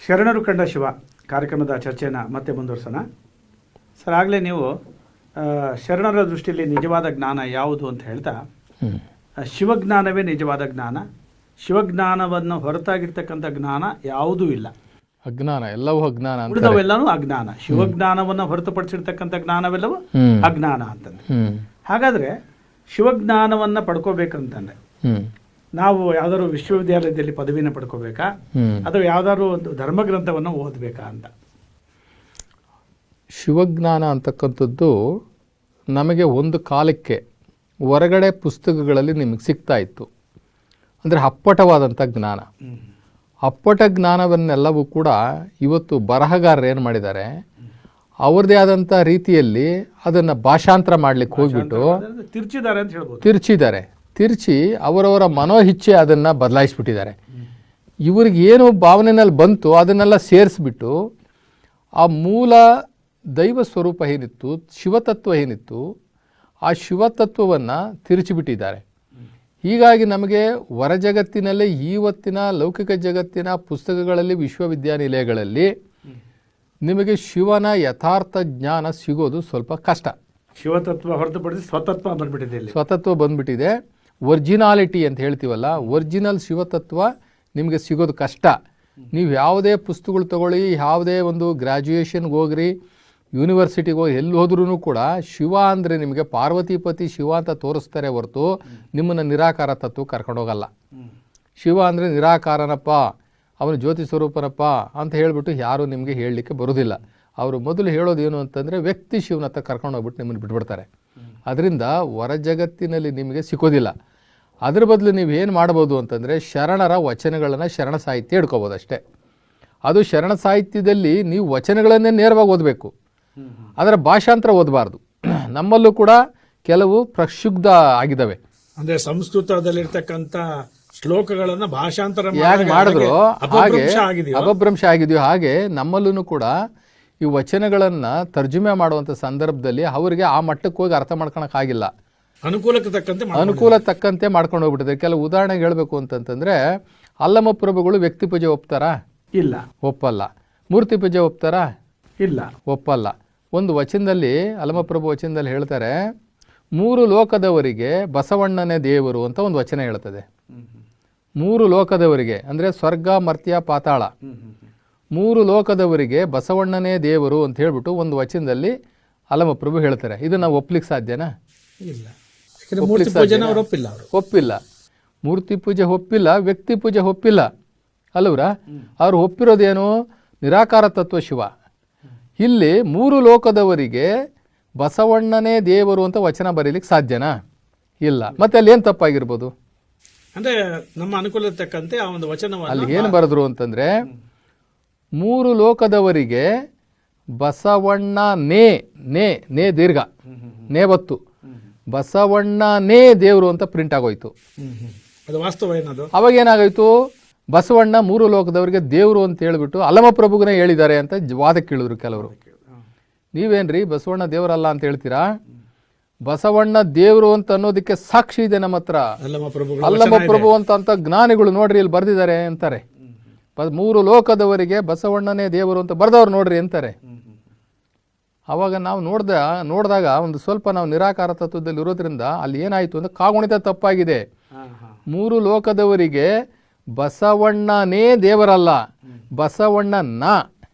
ಶರಣರು ಕಂಡ ಶಿವ ಕಾರ್ಯಕ್ರಮದ ಚರ್ಚೆಯನ್ನು ಮತ್ತೆ ಮುಂದುವರ್ಸೋಣ. ಸರ್, ಆಗಲೇ ನೀವು ಶರಣರ ದೃಷ್ಟಿಯಲ್ಲಿ ನಿಜವಾದ ಜ್ಞಾನ ಯಾವುದು ಅಂತ ಹೇಳ್ತಾ, ಶಿವಜ್ಞಾನವೇ ನಿಜವಾದ ಜ್ಞಾನ, ಶಿವಜ್ಞಾನವನ್ನು ಹೊರತಾಗಿರ್ತಕ್ಕಂಥ ಜ್ಞಾನ ಯಾವುದೂ ಇಲ್ಲ, ಅಜ್ಞಾನ ಎಲ್ಲವೂ ಅಜ್ಞಾನ, ಉಳಿದವೆಲ್ಲವೂ ಅಜ್ಞಾನ, ಶಿವಜ್ಞಾನವನ್ನು ಹೊರತುಪಡಿಸಿರ್ತಕ್ಕಂಥ ಜ್ಞಾನವೆಲ್ಲವೂ ಅಜ್ಞಾನ ಅಂತಂದ್ರೆ. ಹಾಗಾದರೆ ಶಿವಜ್ಞಾನವನ್ನು ಪಡ್ಕೋಬೇಕಂತಂದ್ರೆ ನಾವು ಯಾವ್ದಾದ್ರು ವಿಶ್ವವಿದ್ಯಾಲಯದಲ್ಲಿ ಪದವಿನ ಪಡ್ಕೋಬೇಕಾ ಅಥವಾ ಯಾವ್ದಾದ್ರು ಒಂದು ಧರ್ಮಗ್ರಂಥವನ್ನು ಓದಬೇಕಾ ಅಂತ? ಶಿವಜ್ಞಾನ ಅಂತಕ್ಕಂಥದ್ದು ನಮಗೆ ಒಂದು ಕಾಲಕ್ಕೆ ಹೊರಗಡೆ ಪುಸ್ತಕಗಳಲ್ಲಿ ನಿಮಗೆ ಸಿಗ್ತಾ ಇತ್ತು. ಅಂದರೆ ಅಪ್ಪಟವಾದಂಥ ಜ್ಞಾನ. ಅಪ್ಪಟ ಜ್ಞಾನವನ್ನೆಲ್ಲವೂ ಕೂಡ ಇವತ್ತು ಬರಹಗಾರರು ಏನು ಮಾಡಿದ್ದಾರೆ, ಅವ್ರದ್ದೇ ಆದಂಥ ರೀತಿಯಲ್ಲಿ ಅದನ್ನು ಭಾಷಾಂತರ ಮಾಡಲಿಕ್ಕೆ ಹೋಗ್ಬಿಟ್ಟು ತಿರ್ಚಿದ್ದಾರೆ ಅಂತ ಹೇಳ್ಬೋದು. ತಿರ್ಚಿ ಅವರವರ ಮನೋಹಿಚ್ಛೆ ಅದನ್ನು ಬದಲಾಯಿಸ್ಬಿಟ್ಟಿದ್ದಾರೆ. ಇವ್ರಿಗೆ ಏನು ಭಾವನೆಯಲ್ಲಿ ಬಂತು ಅದನ್ನೆಲ್ಲ ಸೇರಿಸ್ಬಿಟ್ಟು ಆ ಮೂಲ ದೈವ ಸ್ವರೂಪ ಏನಿತ್ತು, ಶಿವತತ್ವ ಏನಿತ್ತು, ಆ ಶಿವತತ್ವವನ್ನು ತಿರುಚಿಬಿಟ್ಟಿದ್ದಾರೆ. ಹೀಗಾಗಿ ನಮಗೆ ಹೊರ ಜಗತ್ತಿನಲ್ಲೇ ಇವತ್ತಿನ ಲೌಕಿಕ ಜಗತ್ತಿನ ಪುಸ್ತಕಗಳಲ್ಲಿ, ವಿಶ್ವವಿದ್ಯಾನಿಲಯಗಳಲ್ಲಿ ನಿಮಗೆ ಶಿವನ ಯಥಾರ್ಥ ಜ್ಞಾನ ಸಿಗೋದು ಸ್ವಲ್ಪ ಕಷ್ಟ. ಶಿವತತ್ವ ಹೊರತುಪಡಿಸಿ ಸ್ವತತ್ವ ಬಂದ್ಬಿಟ್ಟಿದೆ. ಒರಿಜಿನಾಲಿಟಿ ಅಂತ ಹೇಳ್ತೀವಲ್ಲ, ಒರಿಜಿನಲ್ ಶಿವತತ್ವ ನಿಮಗೆ ಸಿಗೋದು ಕಷ್ಟ. ನೀವು ಯಾವುದೇ ಪುಸ್ತಕಗಳು ತಗೊಳ್ಳಿ, ಯಾವುದೇ ಒಂದು ಗ್ರ್ಯಾಜುಯೇಷನ್ಗೆ ಹೋಗ್ರಿ, ಯೂನಿವರ್ಸಿಟಿಗೆ ಹೋಗಿ ಎಲ್ಲಿ ಹೋದ್ರೂ ಕೂಡ ಶಿವ ಅಂದರೆ ನಿಮಗೆ ಪಾರ್ವತಿಪತಿ ಶಿವ ಅಂತ ತೋರಿಸ್ತಾರೆ ಹೊರತು ನಿಮ್ಮನ್ನು ನಿರಾಕಾರ ತತ್ವ ಕರ್ಕೊಂಡೋಗಲ್ಲ. ಶಿವ ಅಂದರೆ ನಿರಾಕಾರನಪ್ಪ, ಅವನು ಜ್ಯೋತಿ ಸ್ವರೂಪನಪ್ಪ ಅಂತ ಹೇಳಿಬಿಟ್ಟು ಯಾರೂ ನಿಮಗೆ ಹೇಳಲಿಕ್ಕೆ ಬರೋದಿಲ್ಲ. ಅವರು ಮೊದಲು ಹೇಳೋದು ಏನು ಅಂತಂದರೆ ವ್ಯಕ್ತಿ ಶಿವನತ್ತ ಕರ್ಕೊಂಡೋಗ್ಬಿಟ್ಟು ನಿಮ್ಮನ್ನು ಬಿಟ್ಬಿಡ್ತಾರೆ. ಅದರಿಂದ ಹೊರ ಜಗತ್ತಿನಲ್ಲಿ ನಿಮಗೆ ಸಿಕ್ಕೋದಿಲ್ಲ. ಅದ್ರ ಬದಲು ನೀವು ಏನು ಮಾಡ್ಬೋದು ಅಂತಂದರೆ ಶರಣರ ವಚನಗಳನ್ನು ಶರಣ ಸಾಹಿತ್ಯ ಹಿಡ್ಕೋಬೋದು ಅಷ್ಟೇ. ಅದು ಶರಣ ಸಾಹಿತ್ಯದಲ್ಲಿ ನೀವು ವಚನಗಳನ್ನೇ ನೇರವಾಗಿ ಓದಬೇಕು, ಅದರ ಭಾಷಾಂತರ ಓದಬಾರ್ದು. ನಮ್ಮಲ್ಲೂ ಕೂಡ ಕೆಲವು ಪ್ರಕ್ಷುಬ್ಧ ಆಗಿದ್ದಾವೆ. ಅಂದರೆ ಸಂಸ್ಕೃತದಲ್ಲಿರ್ತಕ್ಕಂಥ ಶ್ಲೋಕಗಳನ್ನು ಭಾಷಾಂತರ ಯಾಕೆ ಮಾಡಿದ್ರು ಹಾಗೆ ಅಪಭ್ರಂಶ ಆಗಿದೆಯೋ ಹಾಗೆ ನಮ್ಮಲ್ಲೂ ಕೂಡ ಈ ವಚನಗಳನ್ನು ತರ್ಜುಮೆ ಮಾಡುವಂಥ ಸಂದರ್ಭದಲ್ಲಿ ಅವರಿಗೆ ಆ ಮಟ್ಟಕ್ಕೆ ಹೋಗಿ ಅರ್ಥ ಮಾಡ್ಕೊಳಕ್ಕಾಗಿಲ್ಲ. ಅನುಕೂಲ ತಕ್ಕಂತೆ ಮಾಡ್ಕೊಂಡು ಹೋಗ್ಬಿಟ್ಟಿದೆ. ಕೆಲವು ಉದಾಹರಣೆಗೆ ಹೇಳಬೇಕು ಅಂತಂತಂದರೆ, ಅಲ್ಲಮ ಪ್ರಭುಗಳು ವ್ಯಕ್ತಿ ಪೂಜೆ ಒಪ್ತಾರಾ? ಇಲ್ಲ, ಒಪ್ಪಲ್ಲ. ಮೂರ್ತಿ ಪೂಜೆ ಒಪ್ತಾರಾ? ಇಲ್ಲ, ಒಪ್ಪಲ್ಲ. ಒಂದು ವಚನದಲ್ಲಿ ಅಲ್ಲಮಪ್ರಭು ವಚನದಲ್ಲಿ ಹೇಳ್ತಾರೆ, 3 ಲೋಕದವರಿಗೆ ಬಸವಣ್ಣನೇ ದೇವರು ಅಂತ ಒಂದು ವಚನ ಹೇಳ್ತದೆ. 3 ಲೋಕದವರಿಗೆ ಅಂದರೆ ಸ್ವರ್ಗ, ಮರ್ತ್ಯ, ಪಾತಾಳ, 3 ಲೋಕದವರಿಗೆ ಬಸವಣ್ಣನೇ ದೇವರು ಅಂತ ಹೇಳ್ಬಿಟ್ಟು ಒಂದು ವಚನದಲ್ಲಿ ಅಲ್ಲಮಪ್ರಭು ಹೇಳ್ತಾರೆ. ಇದು ನಾವು ಒಪ್ಲಿಕ್ಕೆ ಸಾಧ್ಯನಾ? ಒಪ್ಪಿಲ್ಲ. ಮೂರ್ತಿ ಪೂಜೆ ಒಪ್ಪಿಲ್ಲ, ವ್ಯಕ್ತಿ ಪೂಜೆ ಒಪ್ಪಿಲ್ಲ ಅಲ್ಲವ್ರ. ಅವ್ರು ಒಪ್ಪಿರೋದೇನು? ನಿರಾಕಾರ ತತ್ವ ಶಿವ. ಇಲ್ಲಿ 3 ಲೋಕದವರಿಗೆ ಬಸವಣ್ಣನೇ ದೇವರು ಅಂತ ವಚನ ಬರೀಲಿಕ್ಕೆ ಸಾಧ್ಯನಾ? ಇಲ್ಲ. ಮತ್ತೆ ಅಲ್ಲಿ ಏನು ತಪ್ಪಾಗಿರ್ಬೋದು? ಅಂದ್ರೆ ನಮ್ಮ ಅನುಕೂಲ ತಕ್ಕಂತೆ ಆ ಒಂದು ವಚನ ಅಲ್ಲಿ ಏನು ಬರೆದ್ರು ಅಂತಂದ್ರೆ, 3 ಲೋಕದವರಿಗೆ ಬಸವಣ್ಣ ನೇ ದೀರ್ಘ ನೇವತ್ತು ಬಸವಣ್ಣನೇ ದೇವರು ಅಂತ ಪ್ರಿಂಟ್ ಆಗೋಯ್ತು. ಅವಾಗ ಏನಾಗೋಯ್ತು? ಬಸವಣ್ಣ 3 ಲೋಕದವರಿಗೆ ದೇವರು ಅಂತ ಹೇಳ್ಬಿಟ್ಟು ಅಲ್ಲಮಪ್ರಭುಗನೇ ಹೇಳಿದ್ದಾರೆ ಅಂತ ವಾದಕ್ಕೆ ಕೇಳಿದ್ರು ಕೆಲವರು. ನೀವೇನ್ರಿ ಬಸವಣ್ಣ ದೇವರಲ್ಲ ಅಂತ ಹೇಳ್ತೀರಾ? ಬಸವಣ್ಣ ದೇವರು ಅಂತ ಅನ್ನೋದಕ್ಕೆ ಸಾಕ್ಷಿ ಇದೆ ನಮ್ಮ ಹತ್ರ. ಅಲ್ಲಮಪ್ರಭು ಅಂತ ಜ್ಞಾನಿಗಳು ನೋಡ್ರಿ ಇಲ್ಲಿ ಬರ್ದಿದ್ದಾರೆ ಅಂತಾರೆ. 3 ಲೋಕದವರಿಗೆ ಬಸವಣ್ಣನೇ ದೇವರು ಅಂತ ಬರ್ದವ್ರು ನೋಡ್ರಿ ಅಂತಾರೆ. ಅವಾಗ ನಾವು ನೋಡಿದಾಗ ಒಂದು ಸ್ವಲ್ಪ ನಾವು ನಿರಾಕಾರ ತತ್ವದಲ್ಲಿ ಇರೋದ್ರಿಂದ ಅಲ್ಲಿ ಏನಾಯಿತು ಅಂದರೆ ಕಾಗುಣಿತ ತಪ್ಪಾಗಿದೆ. 3 ಲೋಕದವರಿಗೆ ಬಸವಣ್ಣನೇ ದೇವರಲ್ಲ, ಬಸವಣ್ಣನ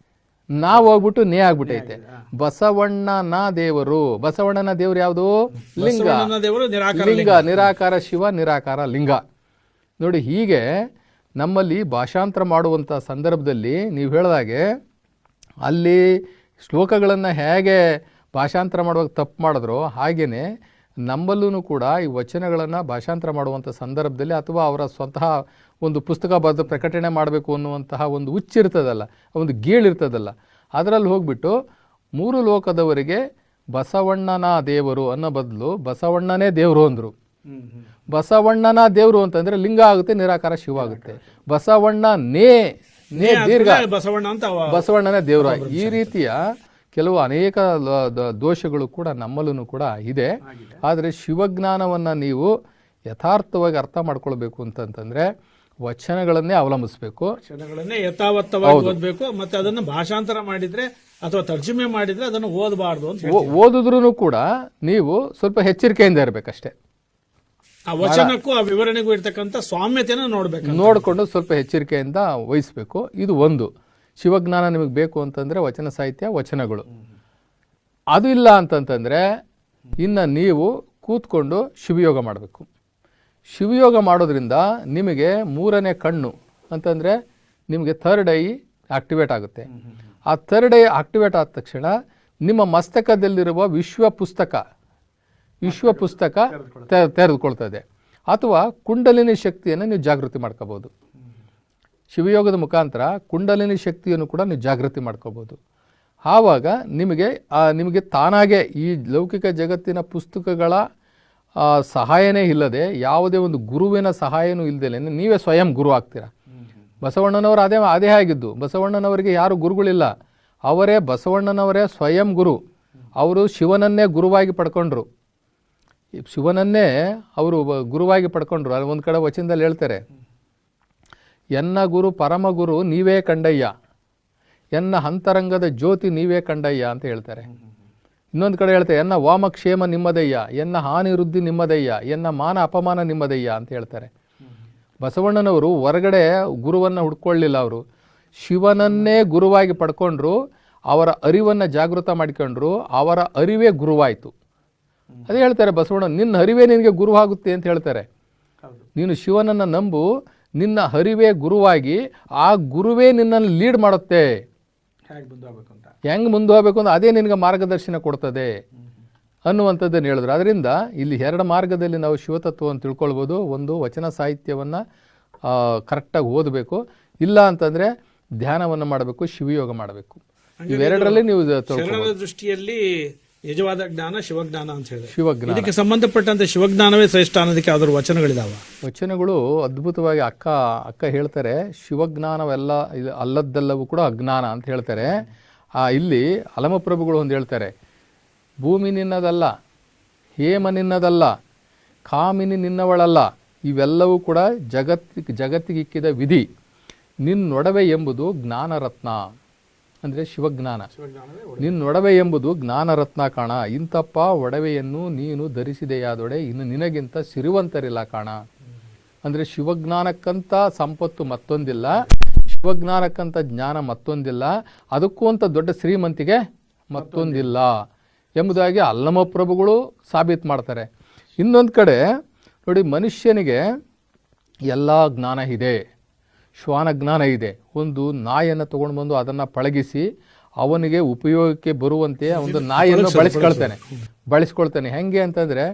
ನಾವು ಹೋಗ್ಬಿಟ್ಟು ನೇ ಆಗ್ಬಿಟ್ಟೈತೆ. ಬಸವಣ್ಣನ ದೇವರು. ಬಸವಣ್ಣನ ದೇವರು ಯಾವುದು? ಲಿಂಗ. ನಿರಾಕಾರ ಶಿವ, ನಿರಾಕಾರ ಲಿಂಗ. ನೋಡಿ, ಹೀಗೆ ನಮ್ಮಲ್ಲಿ ಭಾಷಾಂತರ ಮಾಡುವಂಥ ಸಂದರ್ಭದಲ್ಲಿ ನೀವು ಹೇಳಿದಾಗೆ ಅಲ್ಲಿ ಶ್ಲೋಕಗಳನ್ನು ಹೇಗೆ ಭಾಷಾಂತರ ಮಾಡುವಾಗ ತಪ್ಪು ಮಾಡಿದ್ರೋ ಹಾಗೆಯೇ ನಮ್ಮಲ್ಲೂ ಕೂಡ ಈ ವಚನಗಳನ್ನು ಭಾಷಾಂತರ ಮಾಡುವಂಥ ಸಂದರ್ಭದಲ್ಲಿ ಅಥವಾ ಅವರ ಸ್ವತಃ ಒಂದು ಪುಸ್ತಕ ಬರೆದು ಪ್ರಕಟಣೆ ಮಾಡಬೇಕು ಅನ್ನುವಂತಹ ಒಂದು ಹುಚ್ಚಿರ್ತದಲ್ಲ, ಒಂದು ಗೀಳಿರ್ತದಲ್ಲ, ಅದರಲ್ಲಿ ಹೋಗ್ಬಿಟ್ಟು 3 ಲೋಕದವರಿಗೆ ಬಸವಣ್ಣನ ದೇವರು ಅನ್ನೋ ಬದಲು ಬಸವಣ್ಣನೇ ದೇವರು ಅಂದರು. ಬಸವಣ್ಣನ ದೇವರು ಅಂತಂದರೆ ಲಿಂಗ ಆಗುತ್ತೆ, ನಿರಾಕಾರ ಶಿವ ಆಗುತ್ತೆ. ಬಸವಣ್ಣ ನೇ ದೀರ್ಘ ಬಸವಣ್ಣನೇ ದೇವರು. ಈ ರೀತಿಯ ಕೆಲವು ಅನೇಕ ದೋಷಗಳು ಕೂಡ ನಮ್ಮಲ್ಲೂ ಕೂಡ ಇದೆ. ಆದರೆ ಶಿವಜ್ಞಾನವನ್ನು ನೀವು ಯಥಾರ್ಥವಾಗಿ ಅರ್ಥ ಮಾಡ್ಕೊಳ್ಬೇಕು ಅಂತಂತಂದರೆ ವಚನಗಳನ್ನೇ ಅವಲಂಬಿಸಬೇಕು. ವಚನಗಳನ್ನೇ ಯಥಾವತ್ತವಾಗಿ ಓದಬೇಕು. ಮತ್ತೆ ಅದನ್ನು ಭಾಷಾಂತರ ಮಾಡಿದ್ರೆ ಅಥವಾ ತರ್ಜುಮೆ ಮಾಡಿದ್ರೆ ಅದನ್ನು ಓದಬಾರ್ದು ಅಂತ ಹೇಳ್ತೀವಿ. ಓದಿದ್ರೂ ಕೂಡ ನೀವು ಸ್ವಲ್ಪ ಎಚ್ಚರಿಕೆಯಿಂದ ಇರಬೇಕಷ್ಟೇ. ಆ ವಚನಕ್ಕೂ ಆ ವಿವರಣೆಗೂ ಇರ್ತಕ್ಕಂಥ ಸಾಮ್ಯತೆಯನ್ನು ನೋಡಿಕೊಂಡು ಸ್ವಲ್ಪ ಎಚ್ಚರಿಕೆಯಿಂದ ವಹಿಸಬೇಕು. ಇದು ಒಂದು. ಶಿವಜ್ಞಾನ ನಿಮಗೆ ಬೇಕು ಅಂತಂದರೆ ವಚನ ಸಾಹಿತ್ಯ, ವಚನಗಳು. ಅದು ಇಲ್ಲ ಅಂತಂತಂದರೆ ಇನ್ನು ನೀವು ಕೂತ್ಕೊಂಡು ಶಿವಯೋಗ ಮಾಡಬೇಕು. ಶಿವಯೋಗ ಮಾಡೋದ್ರಿಂದ ನಿಮಗೆ ಮೂರನೇ ಕಣ್ಣು ಅಂತಂದರೆ ನಿಮಗೆ ಥರ್ಡ್ ಐ ಆಕ್ಟಿವೇಟ್ ಆಗುತ್ತೆ. ಆ ಥರ್ಡ್ ಐ ಆಕ್ಟಿವೇಟ್ ಆದ ತಕ್ಷಣ ನಿಮ್ಮ ಮಸ್ತಕದಲ್ಲಿರುವ ವಿಶ್ವ ಪುಸ್ತಕ ತೆರೆದುಕೊಳ್ತದೆ. ಅಥವಾ ಕುಂಡಲಿನಿ ಶಕ್ತಿಯನ್ನು ನೀವು ಜಾಗೃತಿ ಮಾಡ್ಕೋಬೋದು. ಶಿವಯೋಗದ ಮುಖಾಂತರ ಕುಂಡಲಿನಿ ಶಕ್ತಿಯನ್ನು ಕೂಡ ನೀವು ಜಾಗೃತಿ ಮಾಡ್ಕೋಬೋದು. ಆವಾಗ ನಿಮಗೆ ತಾನಾಗೆ ಈ ಲೌಕಿಕ ಜಗತ್ತಿನ ಪುಸ್ತಕಗಳ ಸಹಾಯನೇ ಇಲ್ಲದೆ, ಯಾವುದೇ ಒಂದು ಗುರುವಿನ ಸಹಾಯನೂ ಇಲ್ಲದೆ ನೀವೇ ಸ್ವಯಂ ಗುರು ಆಗ್ತೀರಾ. ಬಸವಣ್ಣನವರು ಅದೇ ಆಗಿದ್ದು. ಬಸವಣ್ಣನವರಿಗೆ ಯಾರು ಗುರುಗಳಿಲ್ಲ, ಬಸವಣ್ಣನವರೇ ಸ್ವಯಂ ಗುರು. ಅವರು ಶಿವನನ್ನೇ ಗುರುವಾಗಿ ಪಡ್ಕೊಂಡ್ರು. ಶಿವನನ್ನೇ ಅವರು ಗುರುವಾಗಿ ಪಡ್ಕೊಂಡ್ರು. ಅಲ್ಲಿ ಒಂದು ಕಡೆ ವಚನದಲ್ಲಿ ಹೇಳ್ತಾರೆ, ಎನ್ನ ಗುರು ಪರಮಗುರು ನೀವೇ ಕಂಡಯ್ಯ, ಎನ್ನ ಅಂತರಂಗದ ಜ್ಯೋತಿ ನೀವೇ ಕಂಡಯ್ಯ ಅಂತ ಹೇಳ್ತಾರೆ. ಇನ್ನೊಂದು ಕಡೆ ಹೇಳ್ತಾರೆ, ಎನ್ನ ವಾಮಕ್ಷೇಮ ನಿಮ್ಮದಯ್ಯ, ಎನ್ನ ಹಾನಿ ವೃದ್ಧಿ ನಿಮ್ಮದಯ್ಯ, ಎನ್ನ ಮಾನ ಅಪಮಾನ ನಿಮ್ಮದಯ್ಯ ಅಂತ ಹೇಳ್ತಾರೆ. ಬಸವಣ್ಣನವರು ಹೊರಗಡೆ ಗುರುವನ್ನು ಹುಡ್ಕೊಳ್ಳಿಲ್ಲ. ಅವರು ಶಿವನನ್ನೇ ಗುರುವಾಗಿ ಪಡ್ಕೊಂಡ್ರು. ಅವರ ಅರಿವನ್ನು ಜಾಗೃತ ಮಾಡಿಕೊಂಡ್ರು. ಅವರ ಅರಿವೇ ಗುರುವಾಯಿತು. ಅದೇ ಹೇಳ್ತಾರೆ ಬಸವಣ್ಣ, ನಿನ್ನ ಅರಿವೇ ನಿನಗೆ ಗುರುವಾಗುತ್ತೆ ಅಂತ ಹೇಳ್ತಾರೆ. ನೀನು ಶಿವನನ್ನು ನಂಬು, ನಿನ್ನ ಅರಿವೇ ಗುರುವಾಗಿ ಆ ಗುರುವೇ ನಿನ್ನನ್ನು ಲೀಡ್ ಮಾಡುತ್ತೆ. ಹೆಂಗೆ ಮುಂದೆ ಹೋಗಬೇಕು ಅಂತ ಅದೇ ನಿನಗೆ ಮಾರ್ಗದರ್ಶನ ಕೊಡ್ತದೆ ಅನ್ನುವಂಥದ್ದನ್ನು ಹೇಳಿದ್ರು. ಅದರಿಂದ ಇಲ್ಲಿ 2 ಮಾರ್ಗದಲ್ಲಿ ನಾವು ಶಿವತತ್ವವನ್ನು ತಿಳ್ಕೊಳ್ಬೋದು. ಒಂದು, ವಚನ ಸಾಹಿತ್ಯವನ್ನು ಕರೆಕ್ಟಾಗಿ ಓದಬೇಕು. ಇಲ್ಲ ಅಂತಂದರೆ ಧ್ಯಾನವನ್ನು ಮಾಡಬೇಕು, ಶಿವಯೋಗ ಮಾಡಬೇಕು. ಇವೆರಡರಲ್ಲಿ ನೀವು ದೃಷ್ಟಿಯಲ್ಲಿ ನಿಜವಾದ ಜ್ಞಾನ ಶಿವಜ್ಞಾನ ಅಂತ ಹೇಳಿ, ಶಿವಜ್ಞಾನ. ಇದಕ್ಕೆ ಸಂಬಂಧಪಟ್ಟಂತೆ ಶಿವಜ್ಞಾನವೇ ಶ್ರೇಷ್ಠ ಅನ್ನೋದಕ್ಕೆ ಯಾವ್ದಾದ್ರು ವಚನಗಳಿದಾವ? ವಚನಗಳು ಅದ್ಭುತವಾಗಿ ಅಕ್ಕ ಹೇಳ್ತಾರೆ, ಶಿವಜ್ಞಾನವೆಲ್ಲ ಅಲ್ಲದ್ದೆಲ್ಲವೂ ಕೂಡ ಅಜ್ಞಾನ ಅಂತ ಹೇಳ್ತಾರೆ. ಇಲ್ಲಿ ಅಲಮಪ್ರಭುಗಳು ಒಂದು ಹೇಳ್ತಾರೆ, ಭೂಮಿ ನಿನ್ನದಲ್ಲ, ಹೇಮ ನಿನ್ನದಲ್ಲ, ಕಾಮಿನಿ ನಿನ್ನವಳಲ್ಲ, ಇವೆಲ್ಲವೂ ಕೂಡ ಜಗತ್ತಿಗಿಕ್ಕಿದ ವಿಧಿ. ನಿನ್ನೊಡವೆ ಎಂಬುದು ಜ್ಞಾನರತ್ನ ಅಂದರೆ ಶಿವಜ್ಞಾನ. ನಿನ್ನೊಡವೆ ಎಂಬುದು ಜ್ಞಾನರತ್ನ ಕಾಣ, ಇಂತಪ್ಪ ಒಡವೆಯನ್ನು ನೀನು ಧರಿಸಿದೆಯಾದೊಡೆ ಇನ್ನು ನಿನಗಿಂತ ಸಿರಿವಂತರಿಲ್ಲ ಕಾಣ. ಅಂದರೆ ಶಿವಜ್ಞಾನಕ್ಕಂಥ ಸಂಪತ್ತು ಮತ್ತೊಂದಿಲ್ಲ, ಶಿವಜ್ಞಾನಕ್ಕಂಥ ಜ್ಞಾನ ಮತ್ತೊಂದಿಲ್ಲ, ಅದಕ್ಕೂ ಅಂತ ದೊಡ್ಡ ಶ್ರೀಮಂತಿಗೆ ಮತ್ತೊಂದಿಲ್ಲ ಎಂಬುದಾಗಿ ಅಲ್ಲಮಪ್ರಭುಗಳು ಸಾಬೀತು ಮಾಡ್ತಾರೆ. ಇನ್ನೊಂದು ಕಡೆ ನೋಡಿ, ಮನುಷ್ಯನಿಗೆ ಎಲ್ಲ ಜ್ಞಾನ ಇದೆ, ಶ್ವಾನ ಜ್ಞಾನ ಇದೆ. ಒಂದು ನಾಯಿಯನ್ನು ತೊಗೊಂಡು ಬಂದು ಅದನ್ನು ಪಳಗಿಸಿ ಅವನಿಗೆ ಉಪಯೋಗಕ್ಕೆ ಬರುವಂತೆ ಒಂದು ನಾಯಿಯನ್ನು ಬಳಸ್ಕೊಳ್ತಾನೆ. ಹೆಂಗೆ ಅಂತಂದರೆ,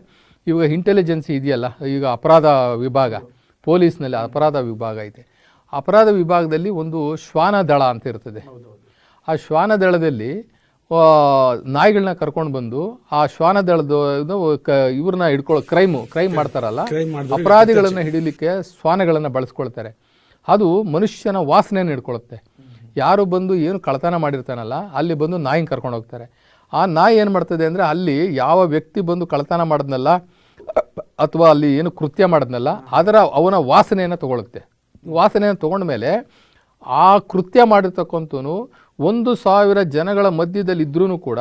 ಇವಾಗ ಇಂಟೆಲಿಜೆನ್ಸಿ ಇದೆಯಲ್ಲ, ಈಗ ಅಪರಾಧ ವಿಭಾಗ, ಪೊಲೀಸ್ನಲ್ಲಿ ಅಪರಾಧ ವಿಭಾಗ ಇದೆ. ಅಪರಾಧ ವಿಭಾಗದಲ್ಲಿ ಒಂದು ಶ್ವಾನ ದಳ ಅಂತ ಇರ್ತದೆ. ಆ ಶ್ವಾನ ದಳದಲ್ಲಿ ನಾಯಿಗಳನ್ನ ಕರ್ಕೊಂಡು ಬಂದು ಆ ಶ್ವಾನ ದಳದ ಇವ್ರನ್ನ ಕ್ರೈಮ್ ಮಾಡ್ತಾರಲ್ಲ, ಅಪರಾಧಿಗಳನ್ನು ಹಿಡಿಲಿಕ್ಕೆ ಶ್ವಾನಗಳನ್ನು ಬಳಸ್ಕೊಳ್ತಾರೆ. ಅದು ಮನುಷ್ಯನ ವಾಸನೆಯನ್ನು ಹಿಡ್ಕೊಳ್ಳುತ್ತೆ. ಯಾರು ಬಂದು ಏನು ಕಳ್ಳತನ ಮಾಡಿರ್ತಾನಲ್ಲ, ಅಲ್ಲಿ ಬಂದು ನಾಯಿನ ಕರ್ಕೊಂಡು ಹೋಗ್ತಾರೆ. ಆ ನಾಯಿ ಏನು ಮಾಡ್ತದೆ ಅಂದರೆ, ಅಲ್ಲಿ ಯಾವ ವ್ಯಕ್ತಿ ಬಂದು ಕಳ್ಳತನ ಮಾಡಿದ್ನಲ್ಲ ಅಥವಾ ಅಲ್ಲಿ ಏನು ಕೃತ್ಯ ಮಾಡಿದ್ನಲ್ಲ ಅವನ ವಾಸನೆಯನ್ನು ತಗೊಳುತ್ತೆ. ವಾಸನೆಯನ್ನು ತೊಗೊಂಡ್ಮೇಲೆ ಆ ಕೃತ್ಯ ಮಾಡಿರ್ತಕ್ಕಂಥವನು 1,000 ಜನಗಳ ಮಧ್ಯದಲ್ಲಿ ಇದ್ರೂ ಕೂಡ